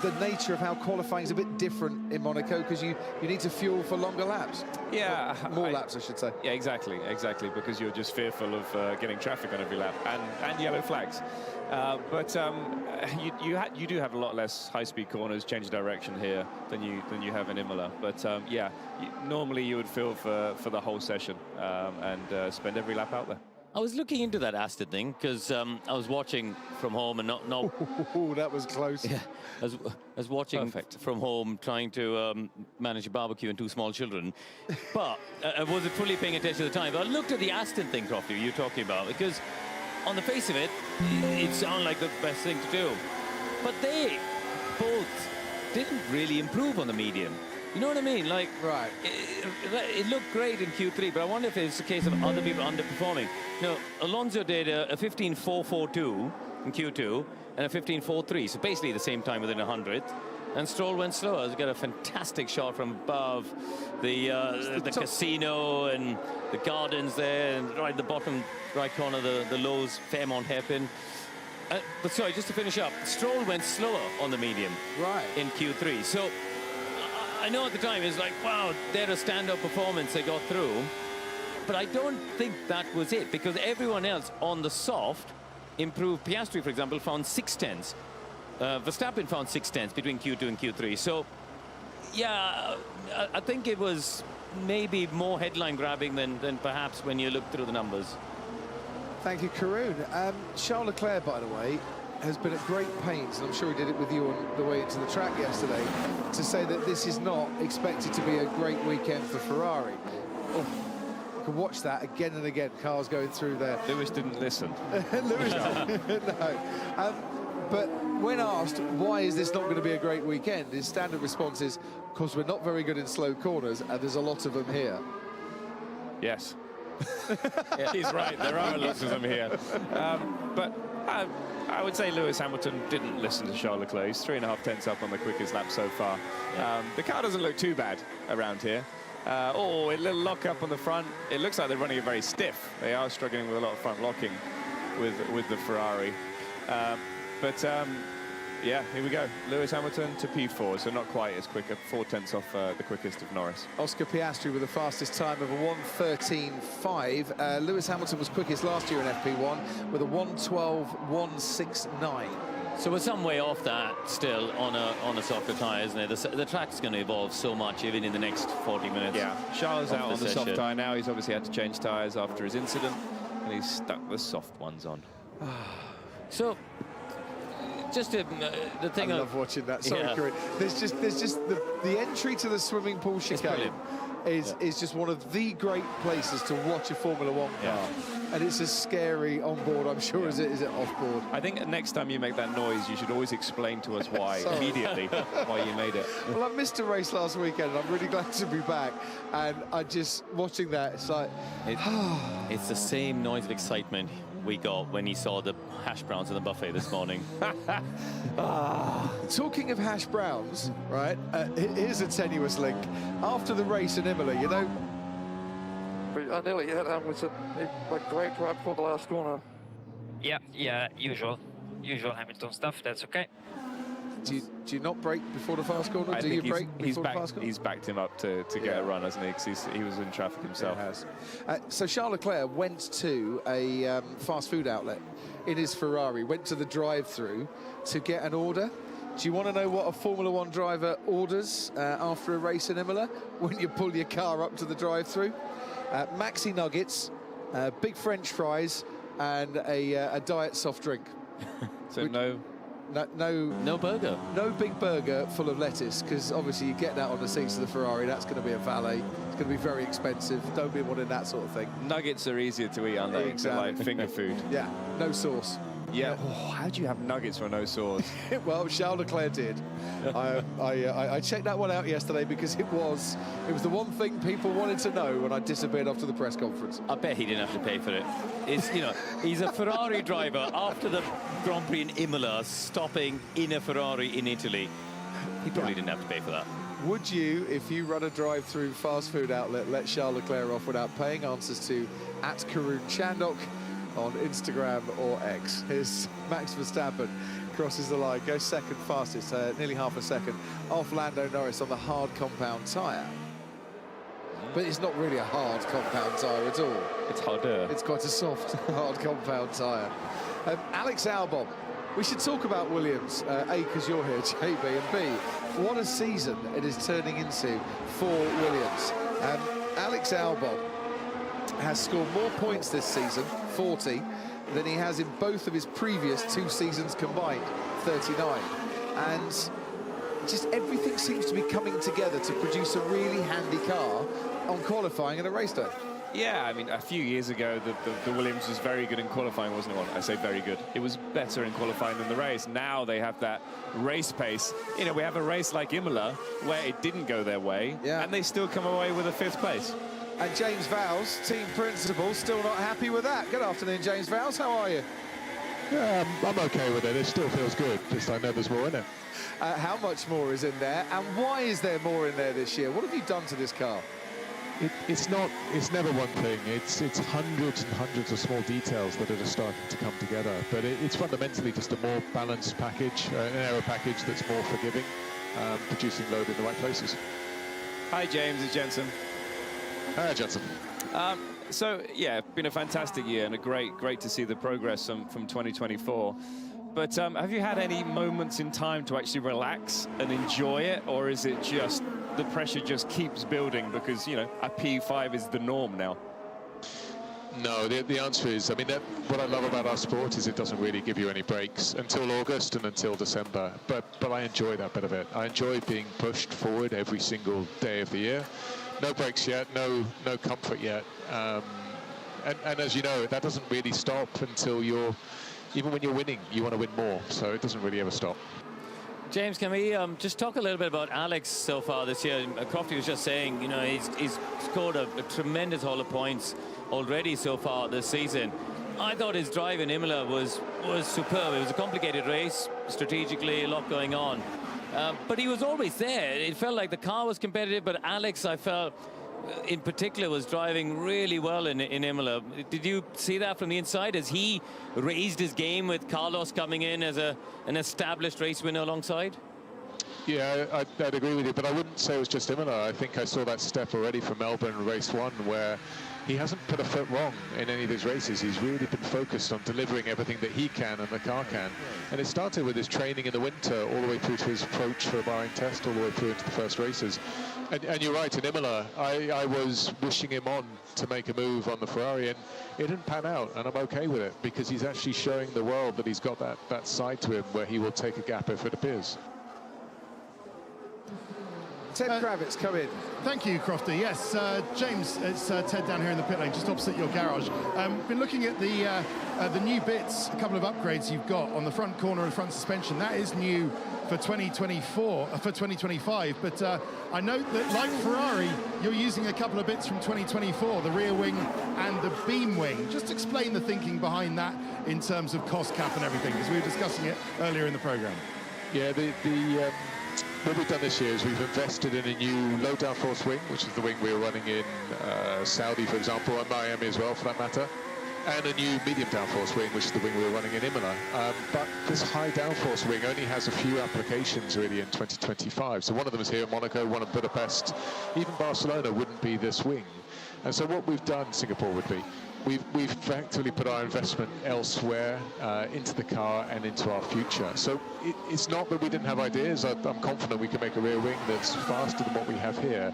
the nature of how qualifying is a bit different in Monaco, because you need to fuel for longer laps. Yeah. More laps, I should say. Yeah, exactly, because you're just fearful of getting traffic on every lap and yellow flags. But you do have a lot less high-speed corners, change direction here than you have in Imola. But yeah, normally you would feel for the whole session and spend every lap out there. I was looking into that Aston thing because I was watching from home and not. Oh, that was close. Yeah, I was watching from home, trying to manage a barbecue and two small children. But I wasn't fully paying attention at the time. But I looked at the Aston thing, Crofty, you're talking about, because on the face of it, it sounded like the best thing to do. But they both didn't really improve on the medium. You know what I mean? Like, right. It looked great in Q3, but I wonder if it's a case of other people underperforming. You know, Alonso did a 15.442 in Q2 and a 15.43, so basically the same time within 100th. And Stroll went slower. He got a fantastic shot from above the casino and the gardens there, and right at the bottom right corner, the Lowe's Fairmont hairpin. But sorry, just to finish up, Stroll went slower on the medium in Q3. So I know at the time it's like, wow, they're a stand-up performance, they got through. But I don't think that was it, because everyone else on the soft improved. Piastri, for example, found 6/10s. Verstappen found 6/10s between Q2 and Q3. So, yeah, I think it was maybe more headline grabbing than perhaps when you look through the numbers. Thank you, Karun. Charles Leclerc, by the way, has been at great pains, and I'm sure he did it with you on the way into the track yesterday, to say that this is not expected to be a great weekend for Ferrari. Oh, you can watch that again and again, cars going through there. Lewis didn't listen. Lewis didn't, no. But when asked, why is this not going to be a great weekend, his standard response is, because we're not very good in slow corners, and there's a lot of them here. Yes. Yeah, he's right, there are lots of them here. But I would say Lewis Hamilton didn't listen to Charles Leclerc. He's 3.5 tenths up on the quickest lap so far. The car doesn't look too bad around here. Oh, a little lock up on the front. It looks like they're running it very stiff. They are struggling with a lot of front locking with the Ferrari. Yeah, here we go. Lewis Hamilton to P4, so not quite as quick, 4 tenths off the quickest of Norris. Oscar Piastri with the fastest time of a 1:13.5. Lewis Hamilton was quickest last year in FP1 with a 1:12.169. So we're some way off that still on a softer tyre, isn't it? The track's going to evolve so much even in the next 40 minutes. Yeah, Charles out on the soft tyre now. He's obviously had to change tyres after his incident, and he's stuck the soft ones on. So, just the thing I love watching that. Sorry, Kareem. There's just the entry to the swimming pool chicane is just one of the great places to watch a Formula One car, and it's as scary on board, I'm sure, as it is off board. I think next time you make that noise, you should always explain to us why immediately why you made it. Well, I missed a race last weekend, and I'm really glad to be back. And I just watching that, it's like it's the same noise of excitement we got when he saw the hash browns in the buffet this morning. Talking of hash browns, right, here's a tenuous link. After the race in Imola, you know... I nearly hit Hamilton. Like great right for the last corner. Yeah, usual Hamilton stuff, that's okay. Do you not brake before the fast corner? Do you brake before the fast corner? He's backed him up to get a run, hasn't he? Because he was in traffic himself. So Charles Leclerc went to a fast food outlet in his Ferrari, went to the drive-through to get an order. Do you want to know what a Formula One driver orders after a race in Imola when you pull your car up to the drive-through? Maxi nuggets, big French fries, and a diet soft drink. So no burger. No big burger full of lettuce, because obviously you get that on the seats of the Ferrari. That's going to be a valet. It's going to be very expensive. Don't be wanting that sort of thing. Nuggets are easier to eat, aren't they? Exactly. Like finger food. Yeah, no sauce. Yeah. Oh, how do you have nuggets for no sauce? Well, Charles Leclerc did. I checked that one out yesterday because it was the one thing people wanted to know when I disappeared after the press conference. I bet he didn't have to pay for it. It's, you know, he's a Ferrari driver after the Grand Prix in Imola, stopping in a Ferrari in Italy. He probably didn't have to pay for that. Would you, if you run a drive-through fast food outlet, let Charles Leclerc off without paying? Answers to @Karun on Instagram or X. Here's Max Verstappen, crosses the line, goes second fastest, nearly half a second, off Lando Norris on the hard compound tyre. But it's not really a hard compound tyre at all. It's harder. It's quite a soft, hard compound tyre. Alex Albon. We should talk about Williams, A, because you're here, JB, and B, what a season it is turning into for Williams. Alex Albon has scored more points this season, 40, than he has in both of his previous 2 seasons combined, 39. And just everything seems to be coming together to produce a really handy car on qualifying and a race day. Yeah, I mean, a few years ago, the Williams was very good in qualifying, wasn't it? Well, I say very good. It was better in qualifying than the race. Now they have that race pace. You know, we have a race like Imola where it didn't go their way, and they still come away with a 5th place. And James Vowles, team principal, still not happy with that. Good afternoon, James Vowles. How are you? Yeah, I'm okay with it. It still feels good. Just I know there's more in it. How much more is in there, and why is there more in there this year? What have you done to this car? It's never one thing. It's hundreds and hundreds of small details that are just starting to come together. But it's fundamentally just a more balanced package, an aero package that's more forgiving, producing load in the right places. Hi, James. It's Jensen. Hi, Jensen. So, yeah, been a fantastic year and a great to see the progress from 2024. But have you had any moments in time to actually relax and enjoy it, or is it just the pressure just keeps building because, you know, a P5 is the norm now? No, the answer is, I mean, what I love about our sport is it doesn't really give you any breaks until August and until December. But I enjoy that bit of it. I enjoy being pushed forward every single day of the year. No breaks yet, no comfort yet. And as you know, that doesn't really stop until even when you're winning, you want to win more. So it doesn't really ever stop. James, can we just talk a little bit about Alex so far this year? Crofty was just saying, you know, he's scored a tremendous haul of points already so far this season. I thought his drive in Imola was superb. It was a complicated race, strategically, a lot going on. But he was always there. It felt like the car was competitive, but Alex, I felt, in particular, was driving really well in Imola. Did you see that from the inside? Has he raised his game with Carlos coming in as an established race winner alongside? Yeah, I'd agree with you, but I wouldn't say it was just Imola. I think I saw that step already from Melbourne race 1, where he hasn't put a foot wrong in any of his races. He's really been focused on delivering everything that he can and the car can. And it started with his training in the winter, all the way through to his approach for a Bahrain test, all the way through into the first races. And you're right, in Imola, I was wishing him on to make a move on the Ferrari, and it didn't pan out, and I'm okay with it, because he's actually showing the world that he's got that side to him where he will take a gap if it appears. Ted Kravitz, come in. Thank you, Crofty. Yes, James, it's Ted down here in the pit lane, just opposite your garage. Been looking at the new bits, a couple of upgrades you've got on the front corner and front suspension. That is new for 2024, for 2025. But I note that, like Ferrari, you're using a couple of bits from 2024, the rear wing and the beam wing. Just explain the thinking behind that in terms of cost cap and everything, because we were discussing it earlier in the program. Yeah, what we've done this year is we've invested in a new low downforce wing, which is the wing we were running in Saudi, for example, and Miami as well, for that matter, and a new medium downforce wing, which is the wing we were running in Imola. But this high downforce wing only has a few applications really in 2025. So one of them is here in Monaco, one in Budapest. Even Barcelona wouldn't be this wing. And so what we've done, Singapore would be, we've effectively put our investment elsewhere into the car and into our future. So it's not that we didn't have ideas. I'm confident we can make a rear wing that's faster than what we have here,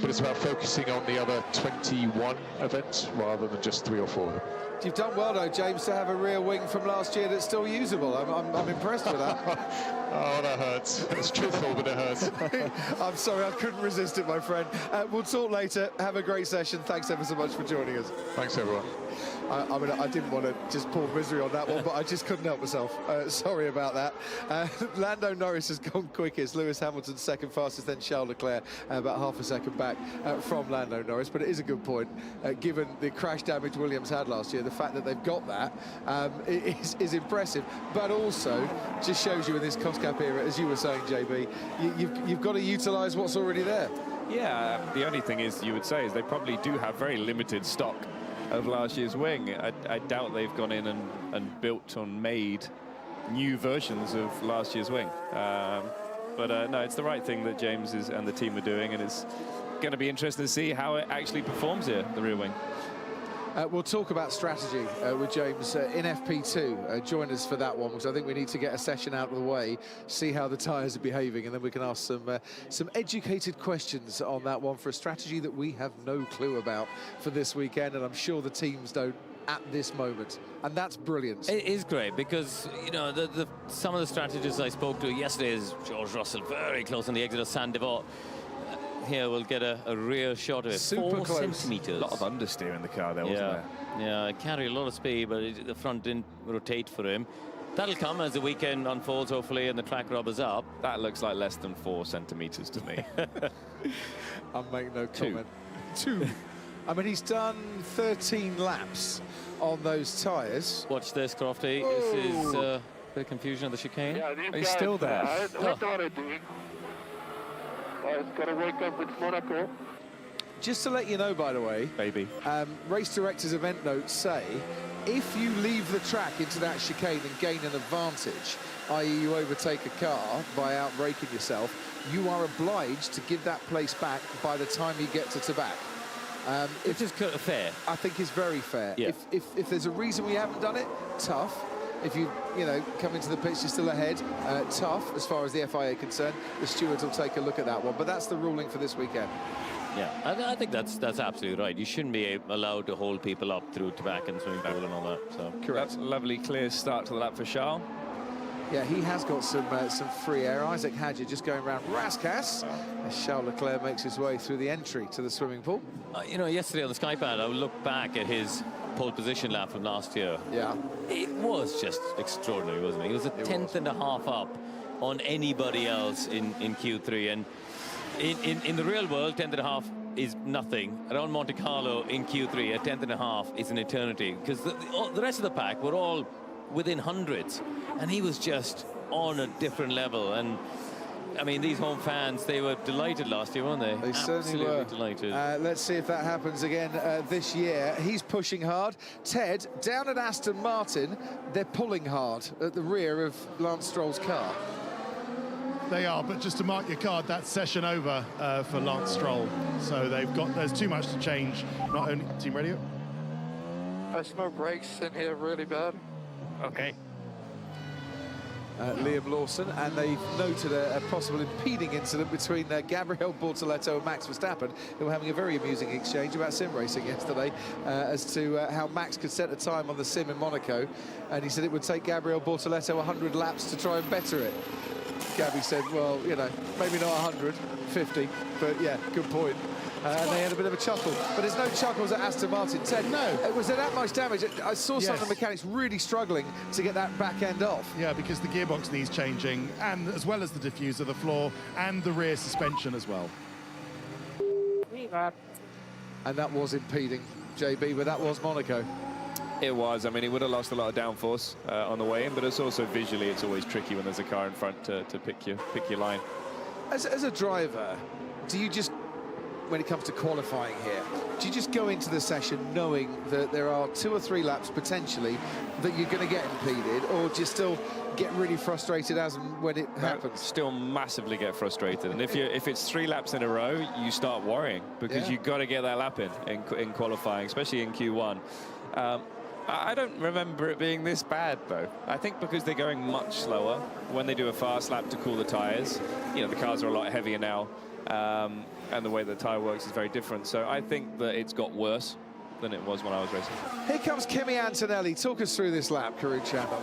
but it's about focusing on the other 21 events rather than just 3 or 4. You've done well, though, James, to have a rear wing from last year that's still usable. I'm impressed with that. Oh, that hurts. It's truthful, but it hurts. I'm sorry, I couldn't resist it, my friend. We'll talk later. Have a great session. Thanks ever so much for joining us. Thanks, everyone. I mean, I didn't want to just pour misery on that one, but I just couldn't help myself. Sorry about that. Lando Norris has gone quickest. Lewis Hamilton second fastest, then Charles Leclerc about half a second back from Lando Norris. But it is a good point, given the crash damage Williams had last year. The fact that they've got that is impressive, but also just shows you in this cost cap era, as you were saying, JB, you've got to utilise what's already there. Yeah, the only thing is, you would say, is they probably do have very limited stock of last year's wing. I doubt they've gone in and built or made new versions of last year's wing. But no, it's the right thing that James and the team are doing, and it's going to be interesting to see how it actually performs here, the rear wing. We'll talk about strategy with James in FP2. Join us for that one, because I think we need to get a session out of the way, see how the tyres are behaving, and then we can ask some educated questions on that one for a strategy that we have no clue about for this weekend, and I'm sure the teams don't at this moment, and that's brilliant. It is great, because, you know, some of the strategists I spoke to yesterday is George Russell very close on the exit of Saint-Devote. Here we'll get a rear shot of it. Super 4 close. centimetres. A lot of understeer in the car there, wasn't there? Yeah, it carried a lot of speed, but the front didn't rotate for him. That'll come as the weekend unfolds, hopefully, and the track rubbers up. That looks like less than 4 centimetres to me. I'll make no comment. 2. I mean, he's done 13 laps on those tyres. Watch this, Crofty. This is a bit of confusion of the chicane. Yeah, He's still there. What are they doing? It's got to wake up with Monaco. Just to let you know, by the way, baby, race directors' event notes say if you leave the track into that chicane and gain an advantage, i.e. you overtake a car by out-braking yourself, you are obliged to give that place back by the time you get to Tabac. Which is fair. I think it's very fair. Yeah. If there's a reason we haven't done it, tough. If you come into the pitch, you're still ahead. Tough, as far as the FIA are concerned. The stewards will take a look at that one. But that's the ruling for this weekend. Yeah, I think that's absolutely right. You shouldn't be allowed to hold people up through tobacco and swimming pool and all that. So correct. That's a lovely, clear start to the lap for Charles. Yeah, he has got some free air. Isaac Hadger just going around Rascasse as Charles Leclerc makes his way through the entry to the swimming pool. You know, yesterday on the Skypad, I looked back at his pole position lap from last year. Yeah. It was just extraordinary, wasn't it? He was a tenth and a half up on anybody else in Q3. And in the real world, 10th and a half is nothing. Around Monte Carlo in Q3, a 10th and a half is an eternity. Because the rest of the pack were all within hundreds. And he was just on a different level. And I mean, these home fans, they were delighted last year, weren't they? They certainly were. Delighted. Let's see if that happens again this year. He's pushing hard. Ted, down at Aston Martin, they're pulling hard at the rear of Lance Stroll's car. They are, but just to mark your card, that's session over for Lance Stroll. So there's too much to change. Not only team radio. I smell brakes in here really bad. Okay. Liam Lawson, and they've noted a possible impeding incident between Gabriel Bortoleto and Max Verstappen, who were having a very amusing exchange about sim racing yesterday as to how Max could set a time on the sim in Monaco, and he said it would take Gabriel Bortoleto 100 laps to try and better it. Gabby said, well, you know, maybe not 100, 50, but yeah, good point. And they had a bit of a chuckle. But there's no chuckles at Aston Martin. Ted, no. Was there that much damage? I saw some of the mechanics really struggling to get that back end off. Yeah, because the gearbox needs changing, and as well as the diffuser, the floor, and the rear suspension as well. And that was impeding, JB, but that was Monaco. It was. I mean, he would have lost a lot of downforce on the way in, but it's also visually, it's always tricky when there's a car in front to pick your line. As a driver, do you just, when it comes to qualifying here, do you just go into the session knowing that there are 2 or 3 laps potentially that you're going to get impeded, or do you still get really frustrated as and when it happens? Still massively get frustrated, and if it's 3 laps in a row, you start worrying, because you've got to get that lap in qualifying, especially in Q1. I don't remember it being this bad, though. I think because they're going much slower when they do a fast lap to cool the tyres. You know, the cars are a lot heavier now, and the way the tyre works is very different. So I think that it's got worse than it was when I was racing. Here comes Kimi Antonelli. Talk us through this lap, Karun Chandok.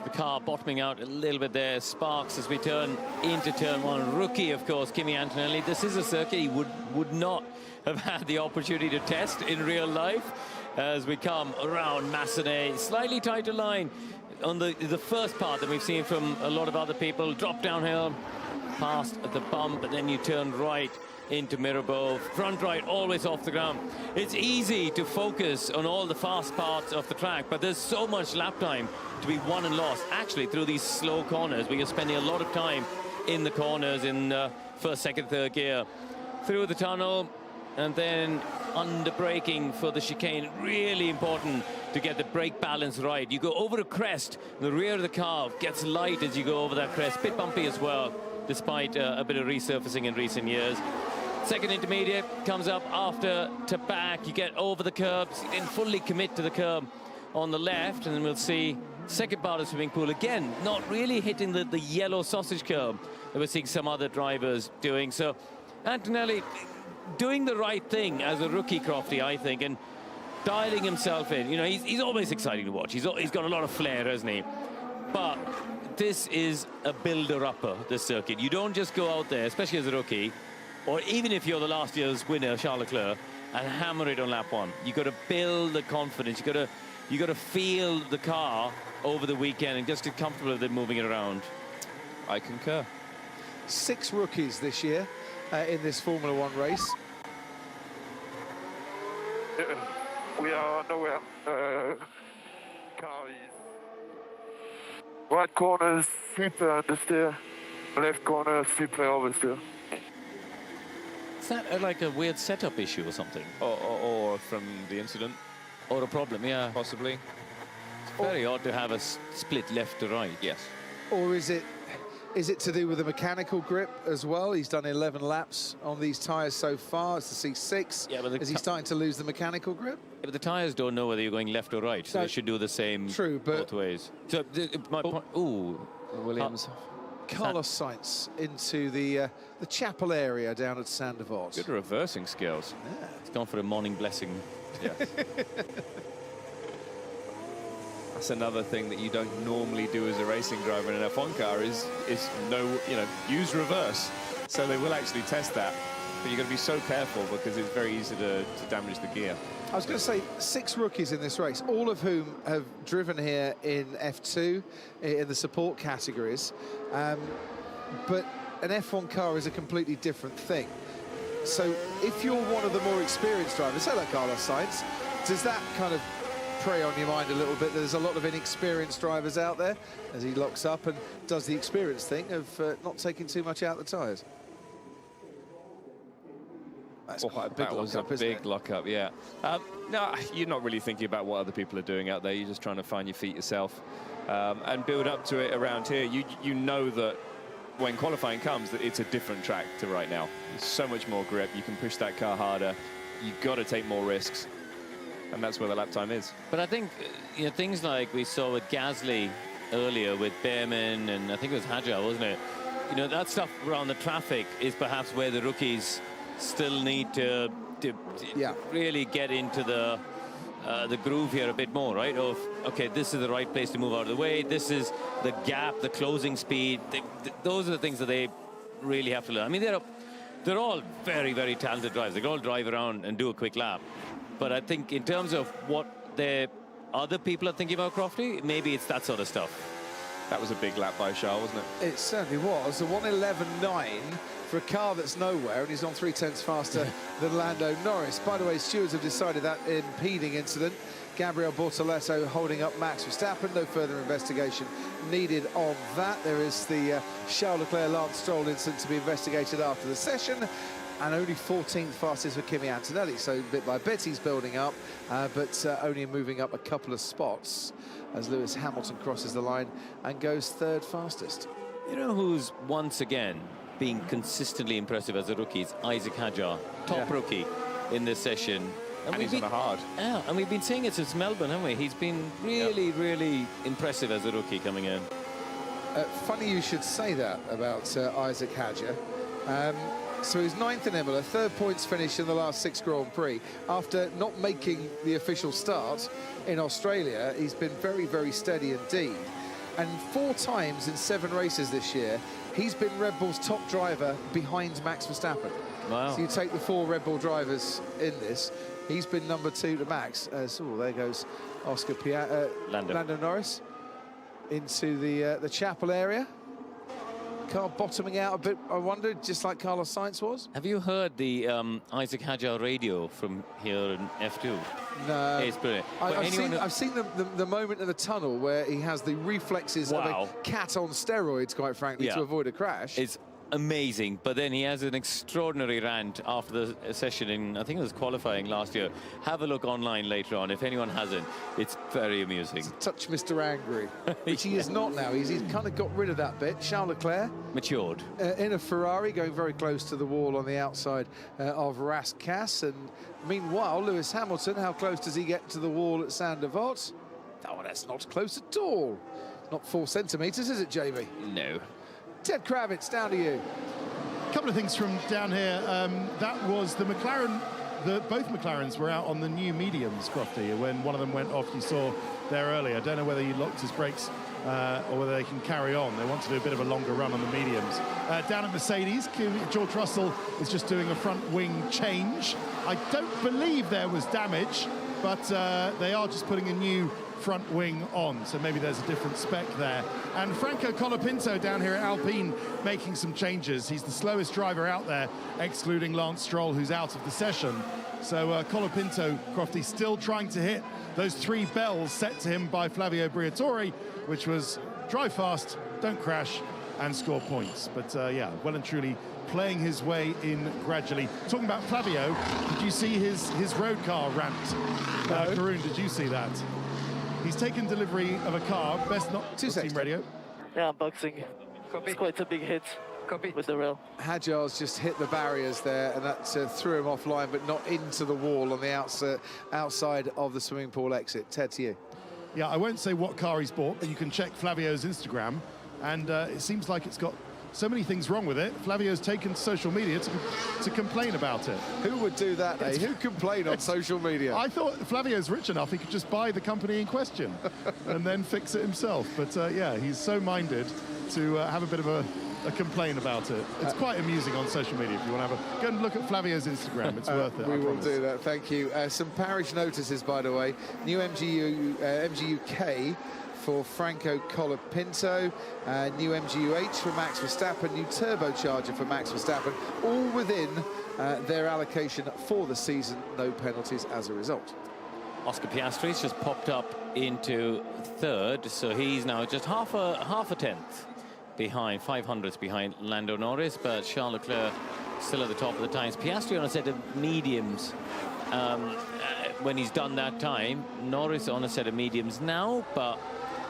The car bottoming out a little bit there. Sparks as we turn into turn 1. Rookie, of course, Kimi Antonelli. This is a circuit he would not have had the opportunity to test in real life. as we come around Massenet. Slightly tighter line on the first part than we've seen from a lot of other people. Drop downhill, past the bump, and then you turn right into Mirabeau. Front right, always off the ground. It's easy to focus on all the fast parts of the track, but there's so much lap time to be won and lost. Actually, through these slow corners, where you're spending a lot of time in the corners in first, second, third gear. Through the tunnel, and then under braking for the chicane. Really important to get the brake balance right. You go over a crest, the rear of the car gets light as you go over that crest. Bit bumpy as well, despite a bit of resurfacing in recent years. Second intermediate comes up after to back. You get over the curbs, then fully commit to the curb on the left, and then we'll see second part of the swimming pool. Again, not really hitting the yellow sausage curb that we're seeing some other drivers doing. So Antonelli doing the right thing as a rookie, Crofty, I think, and dialing himself in. You know, he's always exciting to watch. He's got a lot of flair, hasn't he? But this is a builder-upper, this circuit. You don't just go out there, especially as a rookie, or even if you're the last year's winner, Charles Leclerc, and hammer it on lap one. You've got to build the confidence. You got to feel the car over the weekend and just get comfortable with it moving it around. I concur. 6 rookies this year in this Formula One race. We are nowhere. Car is right corner super understeer, left corner super oversteer. Is that like a weird setup issue or something? Or from the incident? Or a problem, yeah. Possibly. It's very odd to have a split left to right. Yes. Or is it to do with the mechanical grip as well? He's done 11 laps on these tyres so far. It's the C6. Yeah, but is he starting to lose the mechanical grip? Yeah, but the tyres don't know whether you're going left or right, so they should do the same both ways. So, my point... Ooh. Williams. Carlos Sainz into the chapel area down at Sandoval. Good reversing skills. Yeah. It's gone for a morning blessing. Yeah. That's another thing that you don't normally do as a racing driver in an F1 car is use reverse. So they will actually test that. But you've got to be so careful because it's very easy to damage the gear. I was going to say 6 rookies in this race, all of whom have driven here in F2 in the support categories. But an F1 car is a completely different thing. So if you're one of the more experienced drivers, say like Carlos Sainz, does that kind of prey on your mind a little bit? There's a lot of inexperienced drivers out there as he locks up and does the experience thing of not taking too much out the tyres. That's quite a big that was lock-up, a isn't big it? lock-up, yeah. No, you're not really thinking about what other people are doing out there. You're just trying to find your feet yourself and build up to it around here. You know that when qualifying comes, that it's a different track to right now. There's so much more grip. You can push that car harder. You've got to take more risks. And that's where the lap time is. But I think things like we saw with Gasly earlier with Behrman, and I think it was Hadjar, wasn't it? That stuff around the traffic is perhaps where the rookies still need to really get into the groove here a bit more, right? Of, okay, this is the right place to move out of the way. This is the gap, the closing speed. Those are the things that they really have to learn. I mean, they're all very, very talented drivers. They can all drive around and do a quick lap. But I think in terms of what other people are thinking about Crofty, maybe it's that sort of stuff. That was a big lap by Charles, wasn't it? It certainly was. A 1:11.9 for a car that's nowhere, and he's on 3/10 faster than Lando Norris. By the way, stewards have decided that impeding incident. Gabriel Bortoleto holding up Max Verstappen. No further investigation needed on that. There is the Charles Leclerc Lance Stroll incident to be investigated after the session. And only 14th fastest for Kimi Antonelli. So bit by bit he's building up, but only moving up a couple of spots as Lewis Hamilton crosses the line and goes 3rd fastest. You know who's once again being consistently impressive as a rookie is Isaac Hadjar, top rookie in this session. And he's on a hard. Yeah, and we've been seeing it since Melbourne, haven't we? He's been really, really impressive as a rookie coming in. Funny you should say that about Isaac Hadjar. So he's 9th in Imola, 3rd points finish in the last 6 Grand Prix. After not making the official start in Australia, he's been very, very steady indeed. And 4 times in 7 races this year, he's been Red Bull's top driver behind Max Verstappen. Wow. So you take the 4 Red Bull drivers in this, He's been number 2 to Max. So there goes Lando Norris into the chapel area. Car bottoming out a bit, I wonder, just like Carlos Sainz was. Have you heard the Isaac Hadjar radio from here in F2? No. It's brilliant. I've seen the moment in the tunnel where he has the reflexes of a cat on steroids, quite frankly, to avoid a crash. It's amazing, but then he has an extraordinary rant after the session in, I think it was qualifying last year. Have a look online later on if anyone hasn't. It's very amusing. It's touch Mr. Angry, which he is not now. He's kind of got rid of that bit. Charles Leclerc matured in a Ferrari, going very close to the wall on the outside of Rascasse. And meanwhile, Lewis Hamilton, how close does he get to the wall at Saint-Devote? Oh, that's not close at all. Not 4 centimetres, is it, Jamie? No. Ted Kravitz, down to you. A couple of things from down here. That was the McLaren. Both McLarens were out on the new mediums, Crofty, when one of them went off. You saw there earlier. I don't know whether he locked his brakes or whether they can carry on. They want to do a bit of a longer run on the mediums. Down at Mercedes, George Russell is just doing a front wing change. I don't believe there was damage, but they are just putting a new front wing on, so maybe there's a different spec there. And Franco Colapinto down here at Alpine making some changes. He's the slowest driver out there, excluding Lance Stroll, who's out of the session. So Colapinto, Crofty, still trying to hit those 3 bells set to him by Flavio Briatore, which was drive fast, don't crash, and score points. But yeah, well and truly playing his way in gradually. Talking about Flavio, did you see his road car rant? Karun, did you see that? He's taken delivery of a car, best not team radio. Yeah, unboxing. It's quite a big hit. Copy. With the rail. Hadjar's just hit the barriers there, and that threw him offline, but not into the wall on the outside of the swimming pool exit. Ted, to you. Yeah, I won't say what car he's bought, but you can check Flavio's Instagram, and it seems like it's got so many things wrong with it. Flavio's taken to social media to complain about it. Who would do that, eh? Who complain on social media? I thought Flavio's rich enough, he could just buy the company in question and then fix it himself. But yeah, he's so minded to have a bit of a complain about it. It's quite amusing on social media if you want to have a... Go and look at Flavio's Instagram, it's worth it, We will do that, thank you. Some parish notices, by the way. New MGU-K for Franco Colapinto, new MGU-H for Max Verstappen, new turbocharger for Max Verstappen, all within their allocation for the season, no penalties as a result. Oscar Piastri's just popped up into 3rd, so he's now just half a tenth behind, 500ths behind Lando Norris, but Charles Leclerc still at the top of the times. Piastri on a set of mediums. When he's done that time, Norris on a set of mediums now, but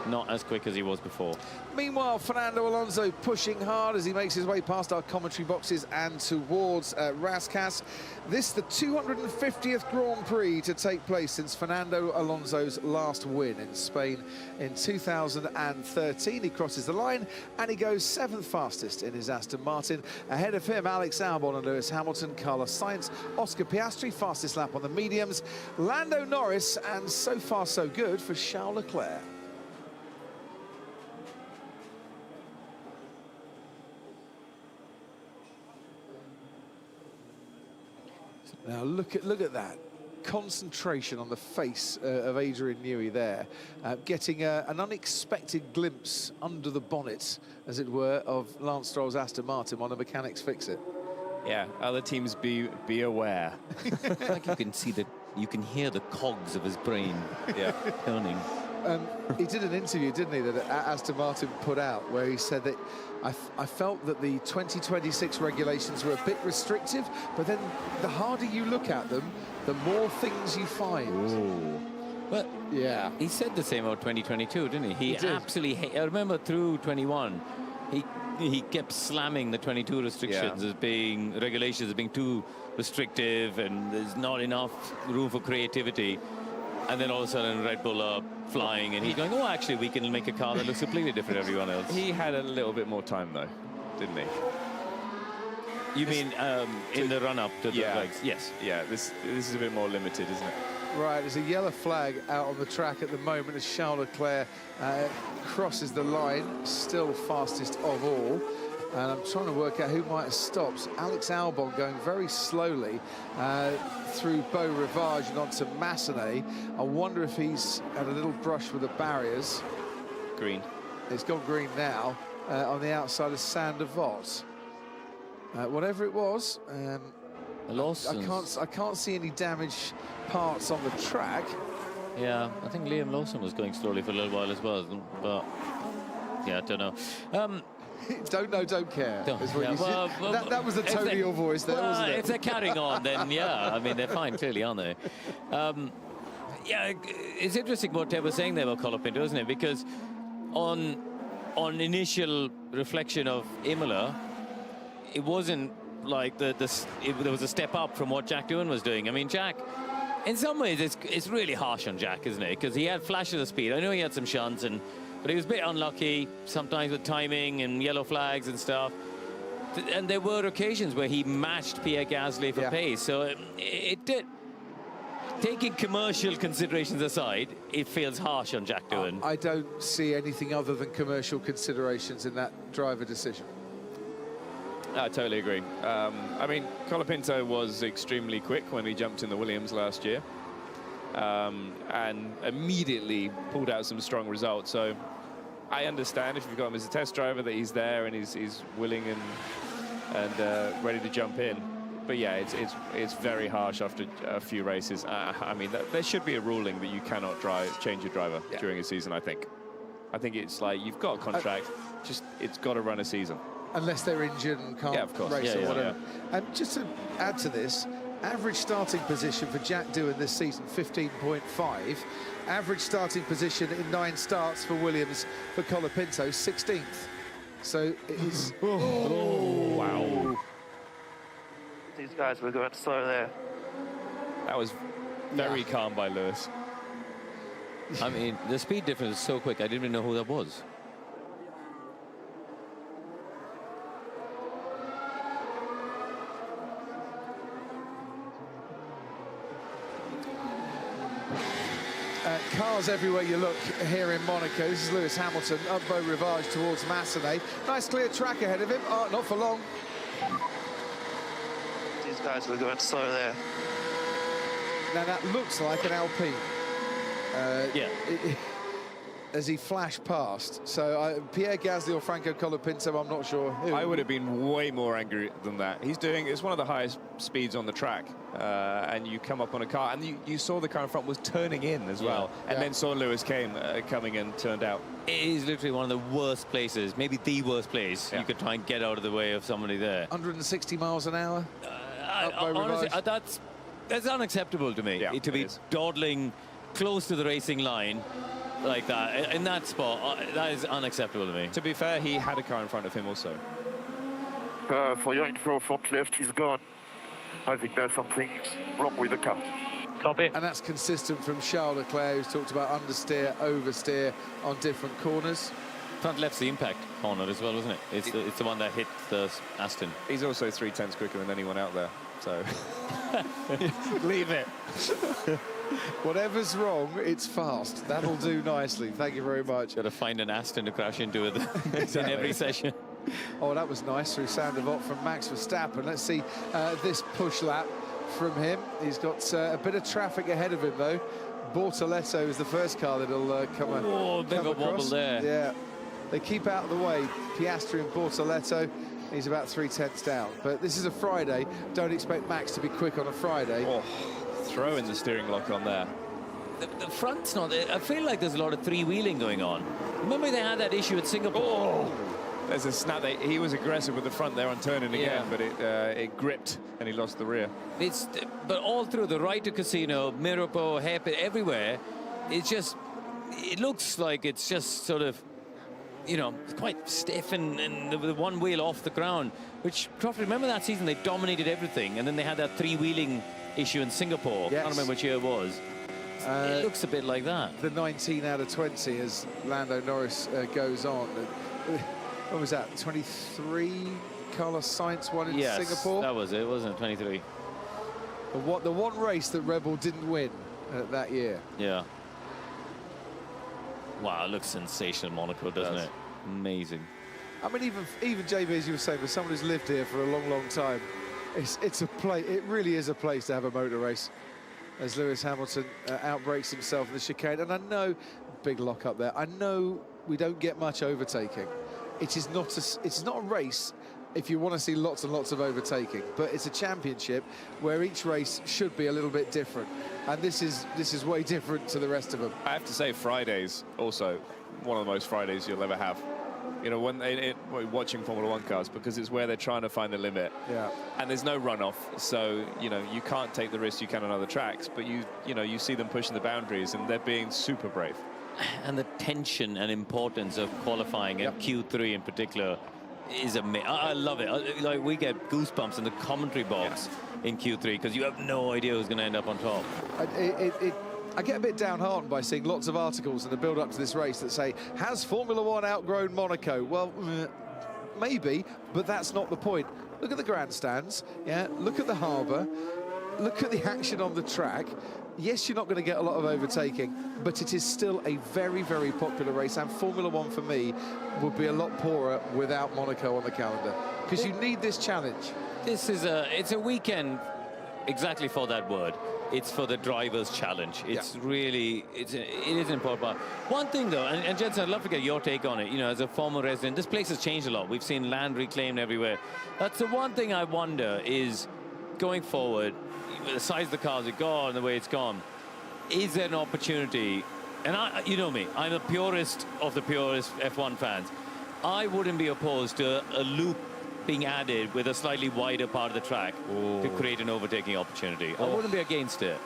not as quick as he was before. Meanwhile, Fernando Alonso pushing hard as he makes his way past our commentary boxes and towards Rascasse. This the 250th Grand Prix to take place since Fernando Alonso's last win in Spain in 2013. He crosses the line and he goes 7th fastest in his Aston Martin. Ahead of him, Alex Albon and Lewis Hamilton, Carlos Sainz, Oscar Piastri, fastest lap on the mediums, Lando Norris, and so far so good for Charles Leclerc. Now look at that concentration on the face of Adrian Newey there, getting an unexpected glimpse under the bonnet, as it were, of Lance Stroll's Aston Martin while the mechanics fix it. Yeah, other teams be aware. It's like you can see you can hear the cogs of his brain turning. He did an interview, didn't he, that Aston Martin put out, where he said that I felt that the 2026 regulations were a bit restrictive, but then the harder you look at them, the more things you find. Ooh. Well, yeah, he said the same about 2022, didn't he? He absolutely. I remember through 21, he kept slamming the 22 restrictions as being regulations as being too restrictive, and there's not enough room for creativity. And then all of a sudden Red Bull are flying and he's going, oh, actually, we can make a car that looks completely different to everyone else. He had a little bit more time, though, didn't he? You mean in the run-up to the legs? Yes. Yeah, this is a bit more limited, isn't it? Right, there's a yellow flag out on the track at the moment as Charles Leclerc crosses the line, still fastest of all. And I'm trying to work out who might have stopped. Alex Albon going very slowly through Beau Rivage and onto Massenet. I wonder if he's had a little brush with the barriers. Green. It's gone green now on the outside of Sander Vos. Whatever it was, I can't see any damaged parts on the track. Yeah, I think Liam Lawson was going slowly for a little while as well, but yeah, I don't know. Don't know, don't care. Is what that was the tone of your voice there, wasn't it? If they're carrying on, then yeah, I mean, they're fine, clearly, aren't they? Yeah, it's interesting what Ted was saying there about Colapinto, isn't it? Because on initial reflection of Imola, it wasn't like there was a step up from what Jack Doohan was doing. I mean, Jack, in some ways, it's really harsh on Jack, isn't it? Because he had flashes of speed. I know he had some shunts, but he was a bit unlucky sometimes with timing and yellow flags and stuff. And there were occasions where he matched Pierre Gasly for pace. So it did. Taking commercial considerations aside, it feels harsh on Jack Doohan. I don't see anything other than commercial considerations in that driver decision. I totally agree. I mean, Colapinto was extremely quick when he jumped in the Williams last year. And immediately pulled out some strong results. So I understand if you've got him as a test driver that he's there and he's willing and ready to jump in. But yeah, it's very harsh after a few races. I mean, there should be a ruling that you cannot change your driver during a season. I think it's like you've got a contract, just it's got to run a season. Unless they're injured and can't race or whatever. And just to add to this, average starting position for Jack Doohan this season, 15.5. Average starting position in 9 starts for Williams for Colapinto, 16th. So it is... Wow. These guys were going slow there. That was very calm by Lewis. I mean, the speed difference is so quick, I didn't even know who that was. Cars everywhere you look here in Monaco. This is Lewis Hamilton up Beau Rivage towards Massenet. Nice clear track ahead of him. Oh, not for long. These guys were going slow there. Now that looks like an Alpine. As he flashed past. So Pierre Gasly or Franco Colapinto, I'm not sure who. I would have been way more angry than that. It's one of the highest speeds on the track. And you come up on a car, and you saw the car in front was turning in as well. And then saw Lewis coming and turned out. It is literally one of the worst places, maybe the worst place you could try and get out of the way of somebody there. 160 miles an hour? Honestly, that's unacceptable to me, to be dawdling close to the racing line like that, in that spot. That is unacceptable to me. To be fair, he had a car in front of him also. For your info, front left is gone. I think there's something wrong with the car. Copy. And that's consistent from Charles Leclerc, who's talked about understeer, oversteer on different corners. Front left's the impact corner as well, isn't it? It's the one that hit the Aston. He's also 3/10 quicker than anyone out there, so leave it. Whatever's wrong, it's fast. That'll do nicely. Thank you very much. Got to find an Aston to crash into it in every session. Oh, that was nice through Sander Vos from Max Verstappen. Let's see this push lap from him. He's got a bit of traffic ahead of him, though. Bortoletto is the first car that'll come across. Oh, bit of a wobble there. Yeah, they keep out of the way. Piastri and Bortoletto. He's about 3/10 down. But this is a Friday. Don't expect Max to be quick on a Friday. Oh, throwing the steering lock on there. The front's not... I feel like there's a lot of three-wheeling going on. Remember they had that issue at Singapore? Oh. There's a snap. He was aggressive with the front there on turning again, but it gripped and he lost the rear. But all through the right to Casino, Mirabeau, hairpin, everywhere, it looks like it's just sort of, quite stiff and the one wheel off the ground. Which, Crawford, remember that season they dominated everything, and then they had that three-wheeling issue in Singapore. Yes. I don't remember which year it was. It looks a bit like that. The 19 out of 20 as Lando Norris goes on. What was that, 23? Carlos Sainz won in Singapore? That was it, wasn't it? 23. The one race that Red Bull didn't win that year. Yeah. Wow, it looks sensational, Monaco, doesn't it? Amazing. I mean, even JB, as you were saying, for someone who's lived here for a long, long time, it's a place. It really is a place to have a motor race. As Lewis Hamilton outbreaks himself in the chicane, and I know, big lock up there. I know we don't get much overtaking. It's not a race if you want to see lots and lots of overtaking, but it's a championship where each race should be a little bit different, and this is way different to the rest of them. I have to say, Fridays also one of the most Fridays you'll ever have. You know, when watching Formula One cars, because it's where they're trying to find the limit. Yeah. And there's no runoff, so you know you can't take the risk you can on other tracks. But you see them pushing the boundaries, and they're being super brave. And the tension and importance of qualifying, and Q3 in particular, is amazing. I love it. Like, we get goosebumps in the commentary box in Q3 because you have no idea who's going to end up on top. I get a bit downhearted by seeing lots of articles in the build-up to this race that say, has Formula One outgrown Monaco? Well, maybe, but that's not the point. Look at the grandstands, look at the harbour, look at the action on the track. Yes, you're not going to get a lot of overtaking, but it is still a very, very popular race, and Formula One, for me, would be a lot poorer without Monaco on the calendar, because you need this challenge. It's a weekend exactly for that word. It's for the driver's challenge. It's really, it is an important part. One thing though, and Jensen, I'd love to get your take on it. You know, as a former resident, this place has changed a lot. We've seen land reclaimed everywhere. That's the one thing I wonder is, going forward, the size of the cars are gone, the way it's gone, is there an opportunity? And you know me, I'm the purest of the purest F1 fans. I wouldn't be opposed to a loop being added with a slightly wider part of the track to create an overtaking opportunity. I wouldn't be against it.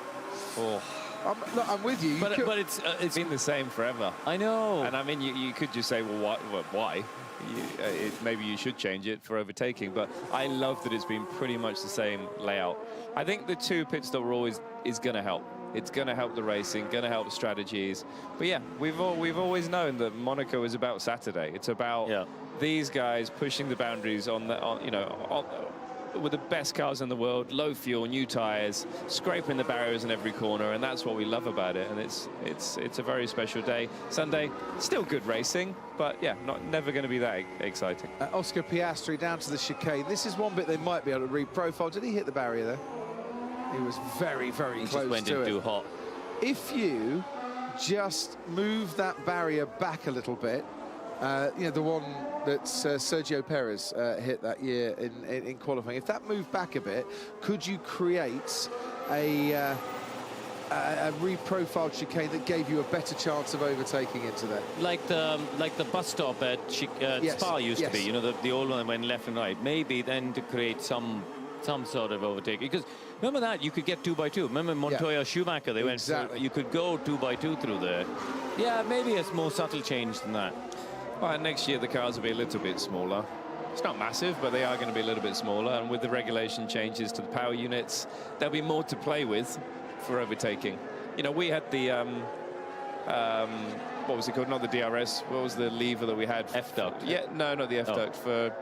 I'm with you. But it's been the same forever. I know. And I mean, you could just say, well, why? Maybe you should change it for overtaking. But I love that it's been pretty much the same layout. I think the 2 pit stop rule is going to help. It's going to help the racing, going to help strategies. But yeah, we've always known that Monaco is about Saturday. It's about these guys pushing the boundaries with the best cars in the world, low fuel, new tires, scraping the barriers in every corner, and that's what we love about it. And it's a very special day. Sunday, still good racing, but yeah, never going to be that exciting. Oscar Piastri down to the chicane. This is one bit they might be able to reprofile. Did he hit the barrier there? He was very, very close to it. Just went in too hot. If you just move that barrier back a little bit, you know, the one that Sergio Perez hit that year in qualifying, if that moved back a bit, could you create a reprofiled chicane that gave you a better chance of overtaking into there? Like the bus stop at Spa used to be, you know, the old one that went left and right. Maybe then to create some sort of overtaking, because remember that you could get 2x2. Remember Montoya Schumacher, they went through, you could go 2x2 through there. Yeah, maybe a more subtle change than that. Well, next year the cars will be a little bit smaller. It's not massive, but they are going to be a little bit smaller, and with the regulation changes to the power units, there'll be more to play with for overtaking. You know, we had the what was it called? Not the DRS. What was the lever that we had? F-duct. Yeah, no, not the F-duct. For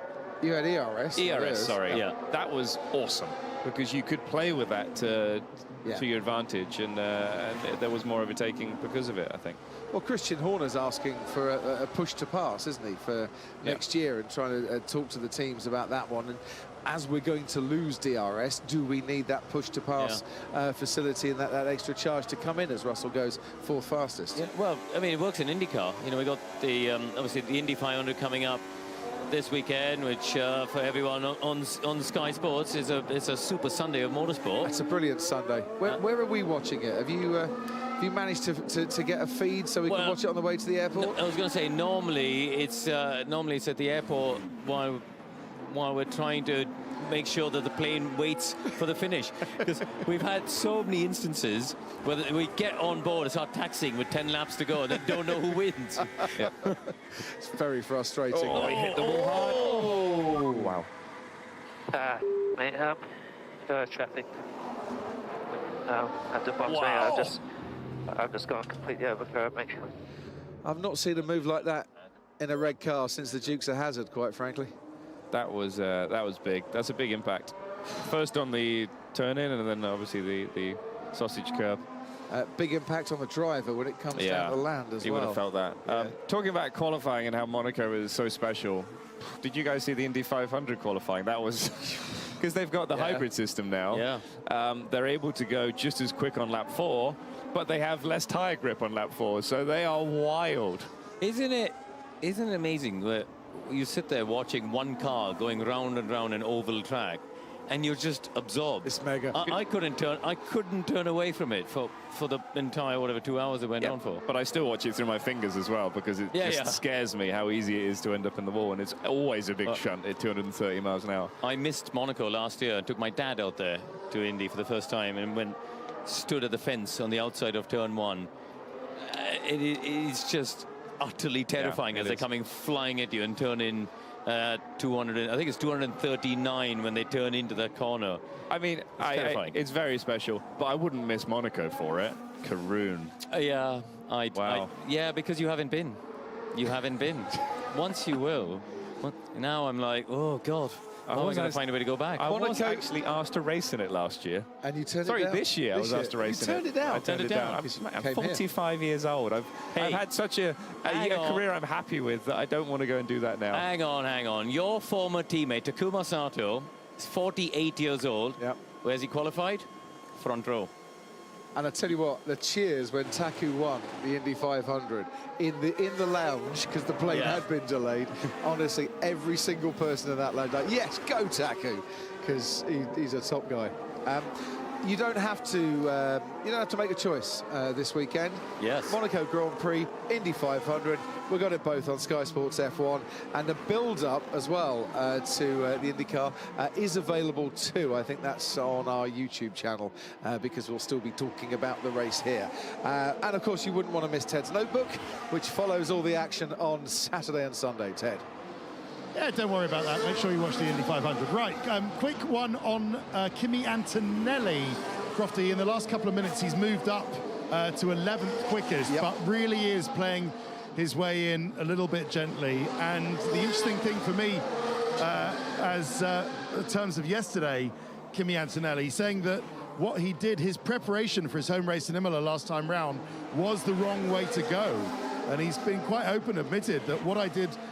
you had ERS. ERS, sorry. Yeah, that was awesome because you could play with that to your advantage, and there was more overtaking because of it, I think. Well, Christian Horner's asking for a push to pass, isn't he, for next year, and trying to talk to the teams about that one. And as we're going to lose DRS, do we need that push to pass facility and that extra charge to come in as Russell goes fourth fastest? Yeah, well, I mean, it works in IndyCar. You know, we got the obviously the Indy 500 coming up this weekend, which for everyone on Sky Sports is a super Sunday of motorsport. It's a brilliant Sunday. Where are we watching it? Have you managed to get a feed so we can watch it on the way to the airport? I was going to say normally it's at the airport while we're trying to make sure that the plane waits for the finish, because we've had so many instances where we get on board and start taxiing with 10 laps to go and then don't know who wins. It's very frustrating. Oh, he hit the wall hard. Oh, wow. Mate, traffic. At the bottom, I've just gone completely overcurved, mate. I've not seen a move like that in a red car since the Dukes of Hazzard, quite frankly. That was big. That's a big impact. First on the turn in, and then obviously the sausage curb. big impact on the driver when it comes down to land as well. You would have felt that. Talking about qualifying and how Monaco is so special, did you guys see the Indy 500 qualifying? That was... because they've got the hybrid system now. They're able to go just as quick on lap 4, but they have less tire grip on lap 4, so they are wild. Isn't it amazing that you sit there watching one car going round and round an oval track, and you're just absorbed? It's mega. I couldn't turn away from it for the entire, whatever, 2 hours it went on for. But I still watch it through my fingers as well, because it just scares me how easy it is to end up in the wall, and it's always a big shunt at 230 miles an hour. I missed Monaco last year and took my dad out there to Indy for the first time, and stood at the fence on the outside of turn 1. It is just utterly terrifying as they're coming flying at you and turn in 200. I think it's 239 when they turn into that corner. I mean, it's very special, but I wouldn't miss Monaco for it. Karoon. Yeah, because you haven't been. You haven't been. Once you will. Now I'm like, oh God. I was going to find a way to go back. I was actually asked to race in it last year. And you turned it down? Sorry, this year I was asked to race in it. You turned it down? I turned it down. I'm 45 years old. I've had such a career I'm happy with that I don't want to go and do that now. Hang on. Your former teammate, Takuma Sato, is 48 years old. Where's he qualified? Front row. And I tell you what, the cheers when Taku won the Indy 500 in the lounge, because the plane had been delayed. Honestly, every single person in that lounge, like, yes, go Taku, because he's a top guy. You don't have to make a choice this weekend. Yes. Monaco Grand Prix, Indy 500. We've got it both on Sky Sports F1, and the build-up as well to the IndyCar is available too. I think that's on our YouTube channel because we'll still be talking about the race here. And of course, you wouldn't want to miss Ted's Notebook, which follows all the action on Saturday and Sunday. Ted. Yeah, don't worry about that. Make sure you watch the Indy 500. Right, quick one on Kimi Antonelli. Crofty, in the last couple of minutes, he's moved up to 11th quickest, but really is playing his way in a little bit gently. And the interesting thing for me, in terms of yesterday, Kimi Antonelli saying that what he did, his preparation for his home race in Imola last time round, was the wrong way to go. And he's been quite open, admitted that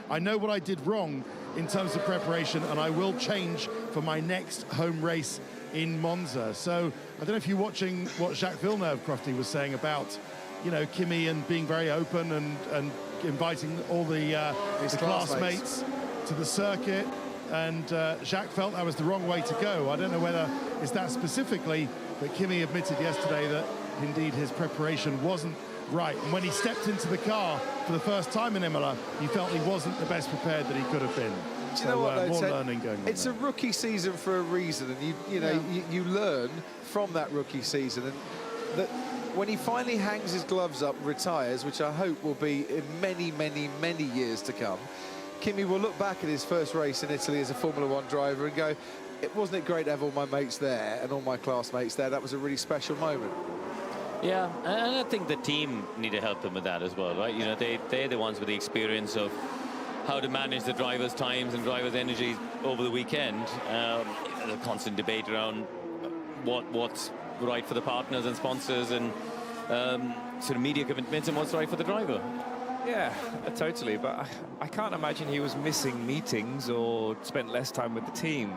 I know what I did wrong in terms of preparation, and I will change for my next home race in Monza. So I don't know if you're watching what Jacques Villeneuve, Crofty, was saying about, Kimi and being very open and inviting all the classmates to the circuit. And Jacques felt that was the wrong way to go. I don't know whether it's that specifically, but Kimi admitted yesterday that indeed his preparation wasn't right. And when he stepped into the car for the first time in Imola, he felt he wasn't the best prepared that he could have been. Do you know what, though, more Ted? learning going on. It's a rookie season for a reason, and you learn from that rookie season. And that when he finally hangs his gloves up and retires, which I hope will be in many, many, many years to come, Kimi will look back at his first race in Italy as a Formula One driver and go, wasn't it great to have all my mates there and all my classmates there? That was a really special moment. Yeah, and I think the team need to help them with that as well, right? They're the ones with the experience of how to manage the drivers' times and drivers' energies over the weekend. The constant debate around what's right for the partners and sponsors and sort of media commitments and what's right for the driver. Yeah, totally. But I can't imagine he was missing meetings or spent less time with the team.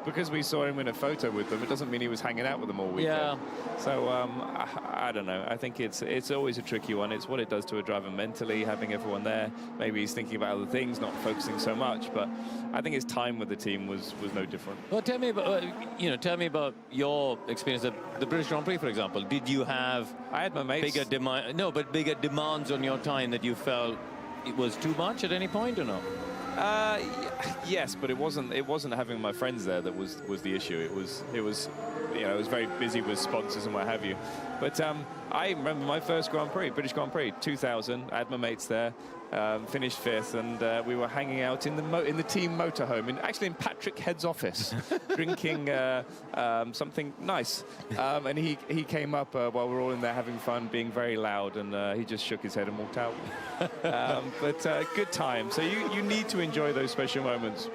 Because we saw him in a photo with them, it doesn't mean he was hanging out with them all weekend. Yeah. So I don't know. I think it's always a tricky one. It's what it does to a driver mentally, having everyone there. Maybe he's thinking about other things, not focusing so much. But I think his time with the team was no different. Well, tell me about your experience at the British Grand Prix, for example. Did you have? I had my mates. Bigger demands on your time that you felt it was too much at any point, or no? Yes, but it wasn't having my friends there that was the issue. It was I was very busy with sponsors and what have you. But I remember my first Grand Prix, British Grand Prix, 2000. I had my mates there, finished 5th, and we were hanging out in the team motorhome, actually in Patrick Head's office, drinking something nice. And he came up while we were all in there having fun, being very loud, and he just shook his head and walked out. But good time. So you need to enjoy those special moments.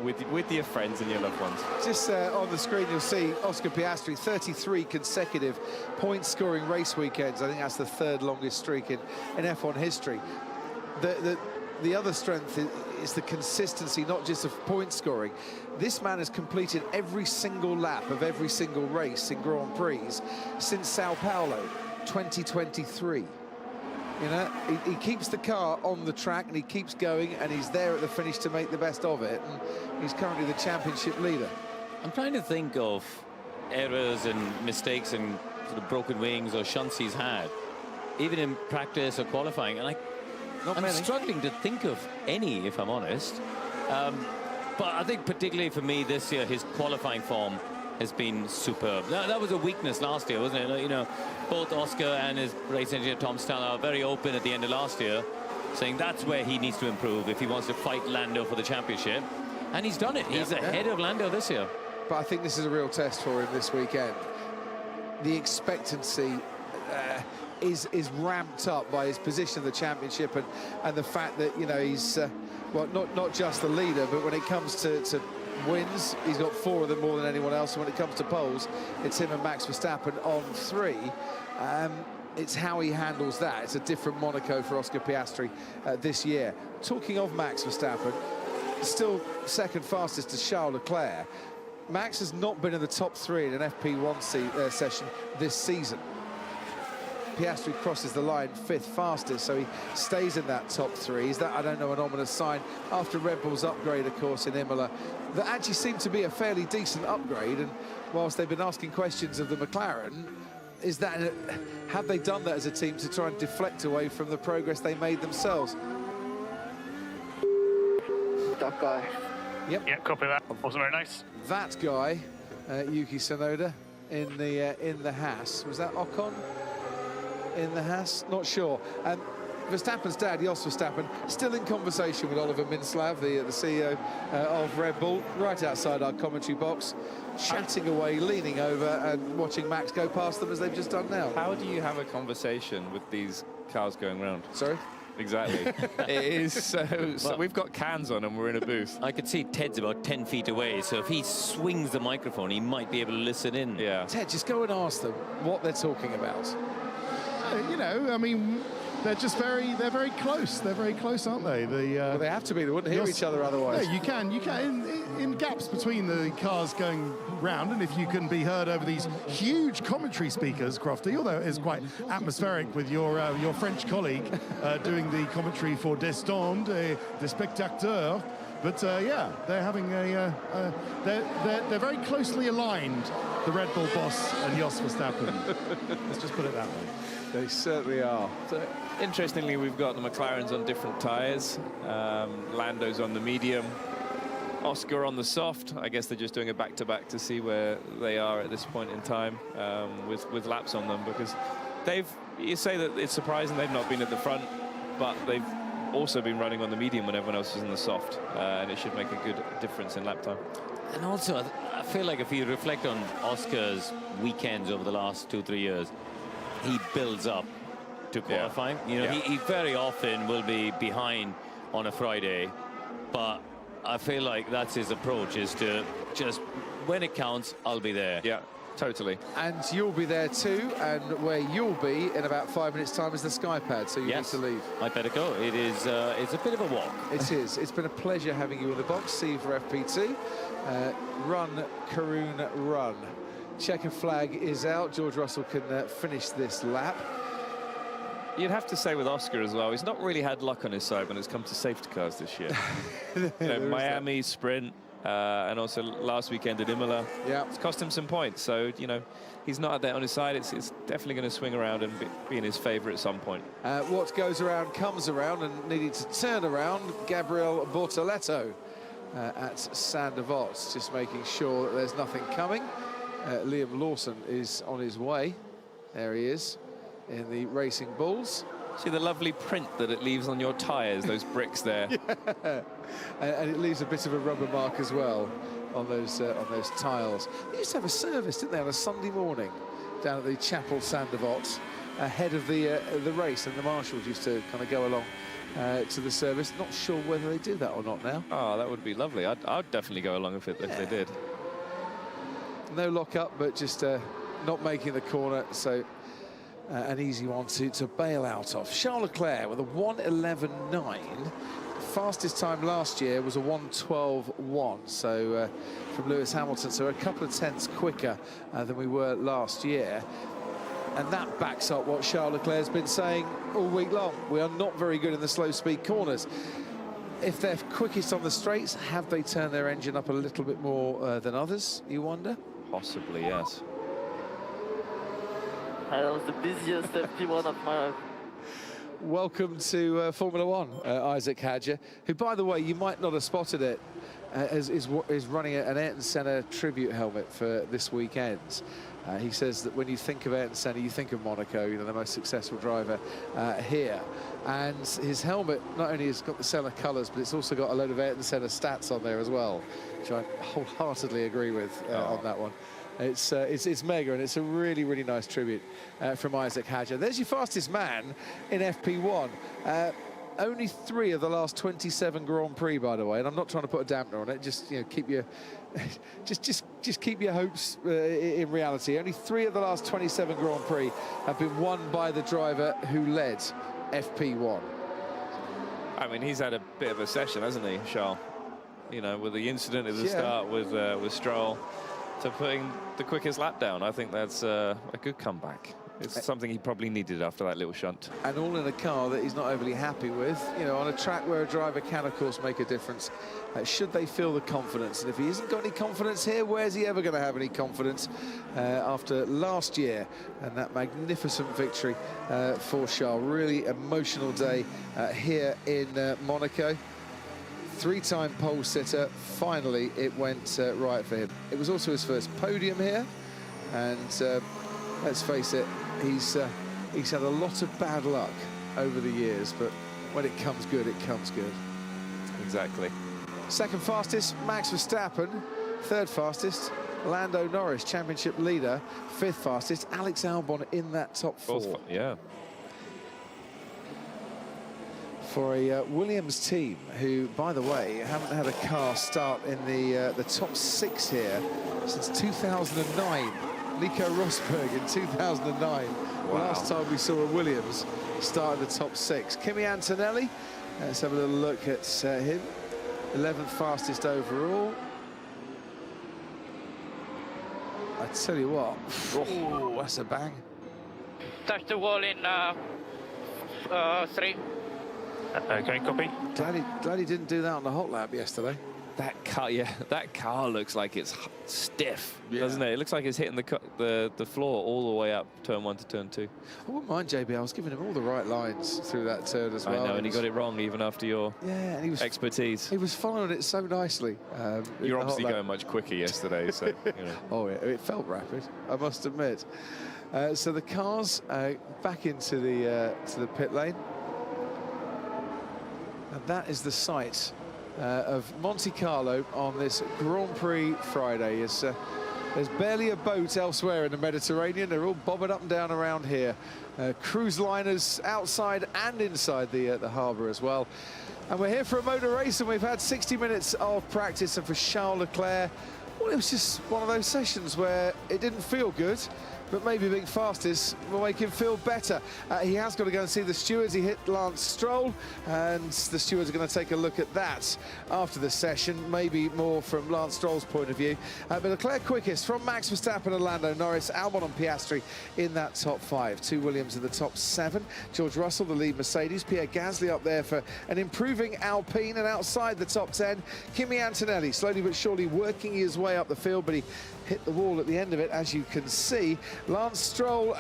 with your friends and your loved ones. Just on the screen, you'll see Oscar Piastri, 33 consecutive point-scoring race weekends. I think that's the third longest streak in F1 history. The other strength is the consistency, not just of point scoring. This man has completed every single lap of every single race in Grand Prix since Sao Paulo 2023. You know, he keeps the car on the track and he keeps going, and he's there at the finish to make the best of it, and he's currently the championship leader. I'm trying to think of errors and mistakes and sort of broken wings or shunts he's had, even in practice or qualifying, and I'm struggling to think of any, if I'm honest. But I think particularly for me this year, his qualifying form has been superb. That was a weakness last year, wasn't it? You know, both Oscar and his race engineer Tom Stalla are very open at the end of last year, saying that's where he needs to improve if he wants to fight Lando for the championship. And he's done it. He's ahead of Lando this year. But I think this is a real test for him this weekend. The expectancy is ramped up by his position in the championship and the fact that, you know, he's well, not just the leader, but when it comes to wins, he's got 4 of them more than anyone else, and when it comes to poles, it's him and Max Verstappen on 3. It's how he handles that. It's a different Monaco for Oscar Piastri this year. Talking of Max Verstappen, still second fastest to Charles Leclerc. Max has not been in the top 3 in an FP1 session this season. Piastri crosses the line 5th fastest, so he stays in that top 3. Is that, I don't know, an ominous sign after Red Bull's upgrade, of course, in Imola? That actually seemed to be a fairly decent upgrade, and whilst they've been asking questions of the McLaren, is that, have they done that as a team to try and deflect away from the progress they made themselves? That guy. Yep. Yeah, copy that. Wasn't very nice. That guy, Yuki Tsunoda, in the Haas. Was that Ocon? In the Haas, not sure. And Verstappen's dad, Jos Verstappen, still in conversation with Oliver Minslav, the CEO of Red Bull, right outside our commentary box, chatting away, leaning over and watching Max go past them as they've just done now. How do you have a conversation with these cars going round? Sorry? Exactly. It is so we've got cans on and we're in a booth. I could see Ted's about 10 feet away, so if he swings the microphone, he might be able to listen in. Yeah. Ted, just go and ask them what they're talking about. You know, I mean, they're very close. They're very close, aren't they? Well, they have to be. They wouldn't hear each other otherwise. Yeah, you can in gaps between the cars going round, and if you can be heard over these huge commentary speakers, Crofty, although it is quite atmospheric with your French colleague doing the commentary for Des Stands, des spectateurs. But yeah, they're having they're very closely aligned, the Red Bull boss and Jos Verstappen. Let's just put it that way. They certainly are. So, interestingly, we've got the McLarens on different tyres. Lando's on the medium. Oscar on the soft. I guess they're just doing a back-to-back to see where they are at this point in time with laps on them, because you say that it's surprising they've not been at the front, but they've also been running on the medium when everyone else is in the soft, and it should make a good difference in lap time. And also, I feel like if you reflect on Oscar's weekends over the last 2-3 years, he builds up to qualifying. You know, he very often will be behind on a Friday, but I feel like that's his approach, is to just, when it counts, I'll be there. Yeah, totally. And you'll be there too, and where you'll be in about 5 minutes' time is the Sky Pad, so you need to leave. I better go. It is, it's a bit of a walk. It is. It's been a pleasure having you in the box. See you for FP2. Run, Karun, run. Checker flag is out. George Russell can finish this lap. You'd have to say with Oscar as well, he's not really had luck on his side when it's come to safety cars this year. You know, Miami, sprint, and also last weekend at Imola. Yeah. It's cost him some points, so, you know, he's not had that on his side. It's definitely going to swing around and be in his favour at some point. What goes around comes around, and needing to turn around, Gabriel Bortoletto at Saint Devots, just making sure that there's nothing coming. Liam Lawson is on his way. There he is in the Racing Bulls. See the lovely print that it leaves on your tyres, those bricks there. Yeah. And it leaves a bit of a rubber mark as well on those tiles. They used to have a service, didn't they, on a Sunday morning down at the Chapel Saint Devots ahead of the race, and the marshals used to kind of go along to the service. Not sure whether they do that or not now. Oh, that would be lovely. I'd definitely go along if they did. No lock-up, but just not making the corner, so an easy one to bail out of. Charles Leclerc with a 1:11.9. Fastest time last year was a 1:12.1, so from Lewis Hamilton, so a couple of tenths quicker than we were last year. And that backs up what Charles Leclerc's been saying all week long. We are not very good in the slow-speed corners. If they're quickest on the straights, have they turned their engine up a little bit more than others, you wonder? Possibly, yes. That was the busiest FP1 of my life. Welcome to Formula One, Isaac Hadger, who, by the way, you might not have spotted it, is running an Ayrton Senna tribute helmet for this weekend. He says that when you think of Ayrton Senna, you think of Monaco, you know, the most successful driver here. And his helmet not only has got the Senna colours, but it's also got a load of Ayrton Senna stats on there as well, which I wholeheartedly agree with on that one. It's mega, and it's a really, really nice tribute from Isaac Hadger. There's your fastest man in FP1. Only 3 of the last 27 Grand Prix, by the way, and I'm not trying to put a dampener on it. Just keep your, just keep your hopes in reality. Only 3 of the last 27 Grand Prix have been won by the driver who led FP1. I mean, he's had a bit of a session, hasn't he, Charles? You know, with the incident at the start with Stroll, to putting the quickest lap down. I think that's a good comeback. It's something he probably needed after that little shunt. And all in a car that he's not overly happy with. You know, on a track where a driver can, of course, make a difference. Should they feel the confidence? And if he hasn't got any confidence here, where's he ever going to have any confidence after last year and that magnificent victory for Charles? Really emotional day here in Monaco. 3-time pole sitter. Finally, it went right for him. It was also his first podium here, and let's face it, he's had a lot of bad luck over the years, but when it comes good, it comes good. Exactly. Second fastest, Max Verstappen. Third fastest, Lando Norris, championship leader. Fifth fastest, Alex Albon in that top 4. Yeah. For a Williams team who, by the way, haven't had a car start in the top 6 here since 2009. Nico Rosberg in 2009. Wow. Last time we saw a Williams start in the top 6. Kimi Antonelli, let's have a little look at him. 11th fastest overall. I tell you what, oh, that's a bang. Touch the wall in 3. Okay, copy. Glad he didn't do that on the hot lap yesterday. That car looks like it's stiff, doesn't it? It looks like it's hitting the floor all the way up turn 1 to turn 2. I wouldn't mind JB. I was giving him all the right lines through that turn as well. I know, and he got it wrong even after your expertise. He was following it so nicely. You're obviously going much quicker yesterday, so you know. Oh yeah, it felt rapid, I must admit. So the cars back into the pit lane, and that is the sight of Monte Carlo on this Grand Prix Friday. There's barely a boat elsewhere in the Mediterranean. They're all bobbing up and down around here. Cruise liners outside and inside the harbour as well. And we're here for a motor race, and we've had 60 minutes of practice. And for Charles Leclerc, well, it was just one of those sessions where it didn't feel good, but maybe being fastest will make him feel better. He has got to go and see the stewards. He hit Lance Stroll, and the stewards are going to take a look at that after the session, maybe more from Lance Stroll's point of view. But Leclerc quickest from Max Verstappen and Lando Norris, Albon and Piastri in that top 5. 2 Williams in the top 7. George Russell, the lead Mercedes. Pierre Gasly up there for an improving Alpine, and outside the top 10, Kimi Antonelli, slowly but surely working his way up the field, but he hit the wall at the end of it, as you can see. Lance Stroll